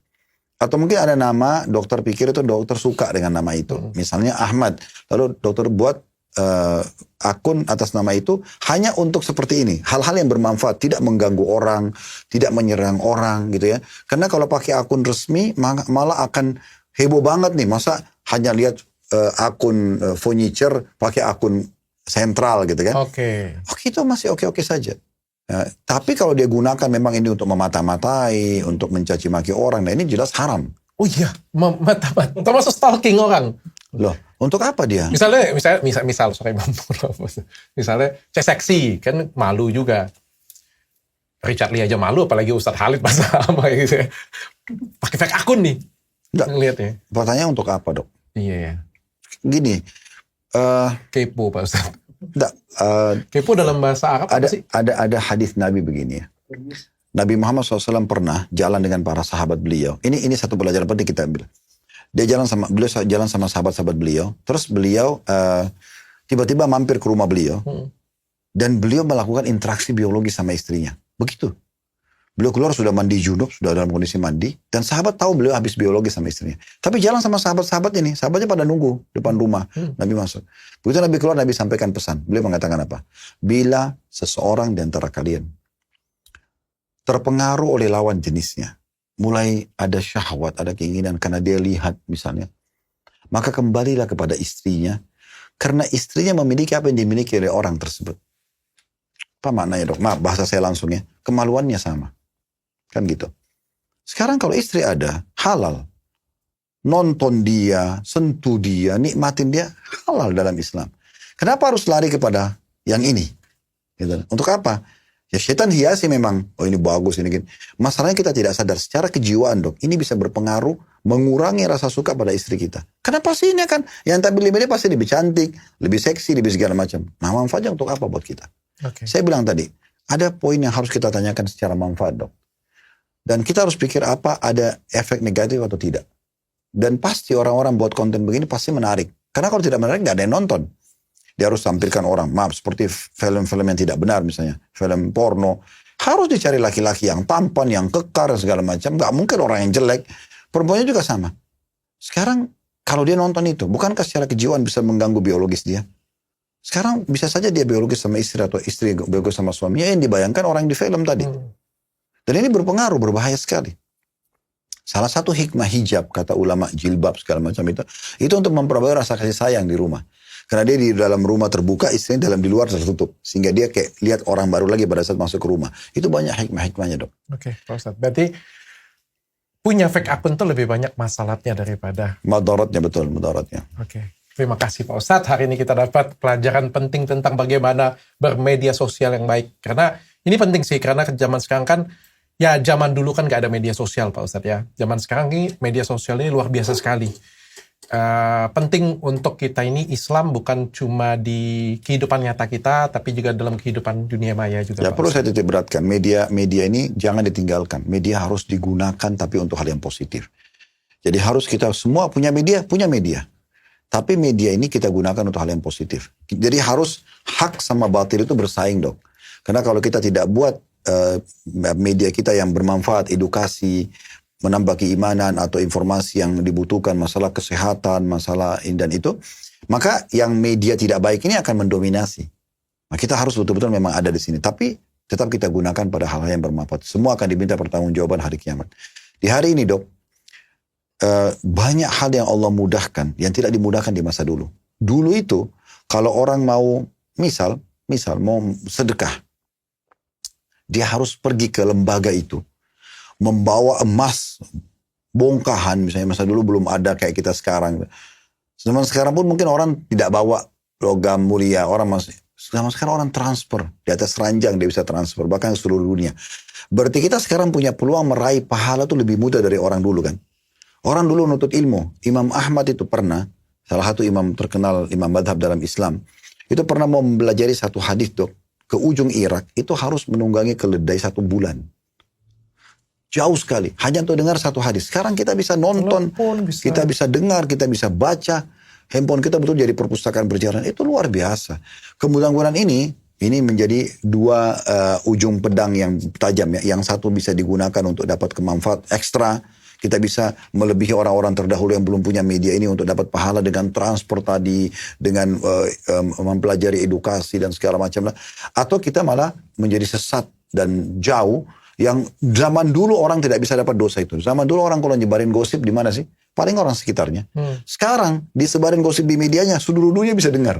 Atau mungkin ada nama dokter pikir itu dokter suka dengan nama itu. Misalnya Ahmad. Lalu dokter buat akun atas nama itu hanya untuk seperti ini. Hal-hal yang bermanfaat. Tidak mengganggu orang. Tidak menyerang orang gitu ya. Karena kalau pakai akun resmi malah akan heboh banget nih. Masa hanya lihat akun furniture pakai akun sentral gitu kan. Oke. Itu masih oke-oke saja. Tapi kalau dia gunakan memang ini untuk memata-matai, untuk mencaci maki orang, nah ini jelas haram. Oh iya, mata-mata. Termasuk stalking orang. Loh, untuk apa dia? Misal, sorry, misalnya saya seksi, kan malu juga. Richard Lee aja malu, apalagi Ustadz Khalid pas sama gitu ya. Pakai fake akun nih. Ngeliatnya. Pertanyaan untuk apa dok? Iya ya. Gini. Kepo Pak Ustadz. Enggak, kepo dalam bahasa Arab apa sih? Ada hadis Nabi begini ya. Nabi Muhammad SAW pernah jalan dengan para sahabat beliau. Ini satu pelajaran penting kita ambil. Beliau jalan sama sahabat-sahabat beliau. Terus beliau tiba-tiba mampir ke rumah beliau. Dan beliau melakukan interaksi biologi sama istrinya. Begitu. Beliau keluar sudah mandi junub, sudah dalam kondisi mandi. Dan sahabat tahu beliau habis biologi sama istrinya. Tapi jalan sama sahabat-sahabat ini. Sahabatnya pada nunggu depan rumah. Nabi masuk. Begitu Nabi keluar, Nabi sampaikan pesan. Beliau mengatakan apa? Bila seseorang di antara kalian terpengaruh oleh lawan jenisnya. Mulai ada syahwat, ada keinginan karena dia lihat misalnya. Maka kembalilah kepada istrinya. Karena istrinya memiliki apa yang dimiliki oleh orang tersebut. Apa maknanya dok? Maaf bahasa saya langsung ya. Kemaluannya sama. Kan gitu. Sekarang kalau istri ada, halal. Nonton dia, sentuh dia, nikmatin dia, halal dalam Islam. Kenapa harus lari kepada yang ini? Gitu. Untuk apa? Ya setan hiasi memang. Oh ini bagus, ini gini. Masalahnya kita tidak sadar. Secara kejiwaan dok, ini bisa berpengaruh mengurangi rasa suka pada istri kita. Kenapa sih ini kan? Yang tampil dia pasti lebih cantik, lebih seksi, lebih segala macam. Nah manfaatnya untuk apa buat kita? Saya bilang tadi, ada poin yang harus kita tanyakan secara manfaat dok. Dan kita harus pikir apa ada efek negatif atau tidak. Dan pasti orang-orang buat konten begini pasti menarik. Karena kalau tidak menarik nggak ada yang nonton. Dia harus tampilkan orang. Maaf seperti film-film yang tidak benar misalnya. Film porno. Harus dicari laki-laki yang tampan, yang kekar dan segala macam. Nggak mungkin orang yang jelek. Perempuannya juga sama. Sekarang kalau dia nonton itu. Bukankah secara kejiwaan bisa mengganggu biologis dia? Sekarang bisa saja dia biologis sama istri atau istri biologis sama suaminya. Yang dibayangkan orang yang di film tadi. Dan ini berpengaruh, berbahaya sekali. Salah satu hikmah hijab, kata ulama jilbab segala macam itu untuk memperbarui rasa kasih sayang di rumah. Karena dia di dalam rumah terbuka, istrinya di luar tertutup. Sehingga dia kayak lihat orang baru lagi pada saat masuk ke rumah. Itu banyak hikmah-hikmahnya dok. Oke, Pak Ustadz. Berarti punya fake akun itu lebih banyak masalahnya daripada... Mudaratnya betul, mudaratnya. Oke. Terima kasih Pak Ustadz. Hari ini kita dapat pelajaran penting tentang bagaimana bermedia sosial yang baik. Karena ini penting sih, karena zaman sekarang kan ya zaman dulu kan gak ada media sosial Pak Ustadz ya. Zaman sekarang ini media sosial ini luar biasa sekali. Penting untuk kita ini Islam bukan cuma di kehidupan nyata kita, tapi juga dalam kehidupan dunia maya juga. Ya perlu saya titik beratkan, media ini jangan ditinggalkan. Media harus digunakan tapi untuk hal yang positif. Jadi harus kita semua punya media. Tapi media ini kita gunakan untuk hal yang positif. Jadi harus hak sama batil itu bersaing dok. Karena kalau kita tidak buat media kita yang bermanfaat, edukasi, menambah keimanan atau informasi yang dibutuhkan, masalah kesehatan, masalah ini dan itu, maka yang media tidak baik ini akan mendominasi. Nah, kita harus betul-betul memang ada di sini. Tapi tetap kita gunakan pada hal-hal yang bermanfaat. Semua akan diminta pertanggungjawaban hari kiamat. Di hari ini dok, banyak hal yang Allah mudahkan yang tidak dimudahkan di masa dulu. Dulu itu kalau orang mau misal mau sedekah, dia harus pergi ke lembaga itu, membawa emas bongkahan, misalnya masa dulu belum ada kayak kita sekarang. Zaman sekarang pun mungkin orang tidak bawa logam mulia, orang masih zaman sekarang orang transfer di atas ranjang, dia bisa transfer bahkan ke seluruh dunia. Berarti kita sekarang punya peluang meraih pahala itu lebih mudah dari orang dulu kan. Orang dulu nutut ilmu. Imam Ahmad itu pernah, salah satu imam terkenal, imam madhab dalam Islam, itu pernah mau mempelajari satu hadis dok, ke ujung Irak, itu harus menunggangi keledai 1 bulan. Jauh sekali, hanya untuk dengar satu hadis. Sekarang kita bisa nonton, kita bisa dengar, kita bisa baca. Handphone kita betul jadi perpustakaan berjalan. Itu luar biasa. Kemudahan ini menjadi 2 ujung pedang yang tajam ya. Yang satu bisa digunakan untuk dapat kemanfaat ekstra. Kita bisa melebihi orang-orang terdahulu yang belum punya media ini untuk dapat pahala dengan transport tadi, dengan mempelajari edukasi dan segala macam. Atau kita malah menjadi sesat dan jauh, yang zaman dulu orang tidak bisa dapat dosa itu. Zaman dulu orang kalau nyebarin gosip di mana sih? Paling orang sekitarnya. Sekarang disebarin gosip di medianya, seluruh dunia bisa dengar.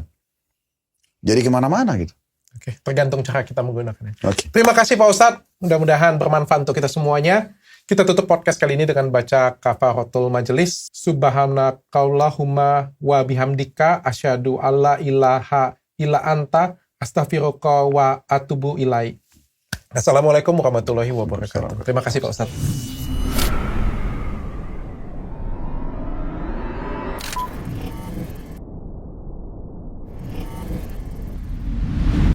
Jadi kemana-mana gitu. Oke, tergantung cara kita menggunakannya. Oke. Terima kasih Pak Ustadz. Mudah-mudahan bermanfaat untuk kita semuanya. Kita tutup podcast kali ini dengan baca kafaratul majelis. Subhanakallahumma wa bihamdika asyhadu alla ilaha illa anta astaghfiruka wa atubu ilaik. Assalamualaikum warahmatullahi wabarakatuh. Terima kasih Pak Ustadz.